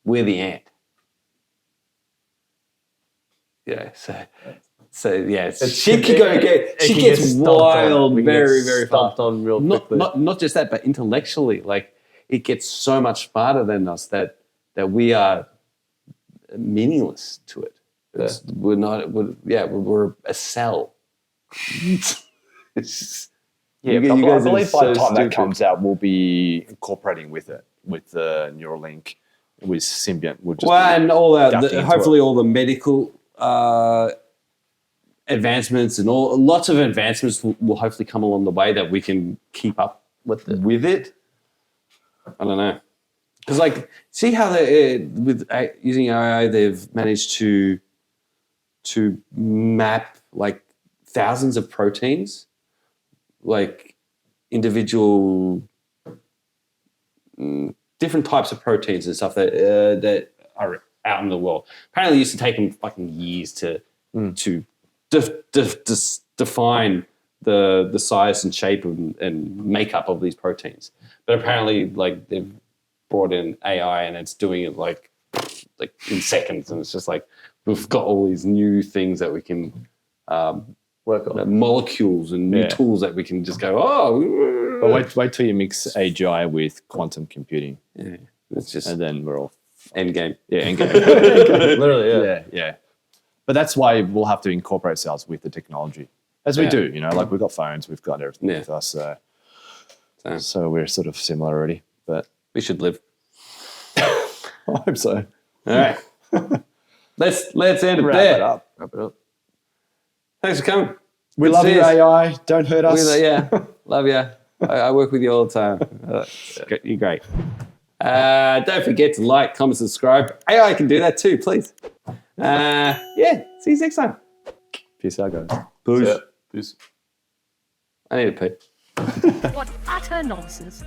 We're the ant. Yeah, so yeah, shit gets wild very, very fast. On real quickly. Not just that, but intellectually, like it gets so much smarter than us that we are meaningless to it. We're a cell. I believe by the time that comes out, we'll be incorporating with it, with the Neuralink, with Symbiont. We'll just and all hopefully all the medical advancements and lots of advancements will hopefully come along the way that we can keep up with it. I don't know. Because like, see how with using AI, they've managed to map like thousands of proteins, like individual different types of proteins and stuff that are out in the world. Apparently, it used to take them fucking years to define the size and shape and makeup of these proteins. But apparently, like they've brought in AI and it's doing it like in seconds, and it's just like we've got all these new things that we can work on, molecules and new tools that we can just go. But wait till you mix AGI with quantum computing. Yeah, it's just and then we're all end game. Yeah, end game. Literally, yeah. But that's why we'll have to incorporate ourselves with the technology, as we do. You know, like we've got phones, we've got everything with us. So we're sort of similar already. But we should live. I hope so. All right. Let's end it Wrap there. it up. Thanks for coming. We love you, AI. Don't hurt us. Love you. I work with you all the time. You're great. Don't forget to like, comment, subscribe. AI can do that too, please. See you next time. Peace out, guys. Peace. I need a pee. What utter nonsense.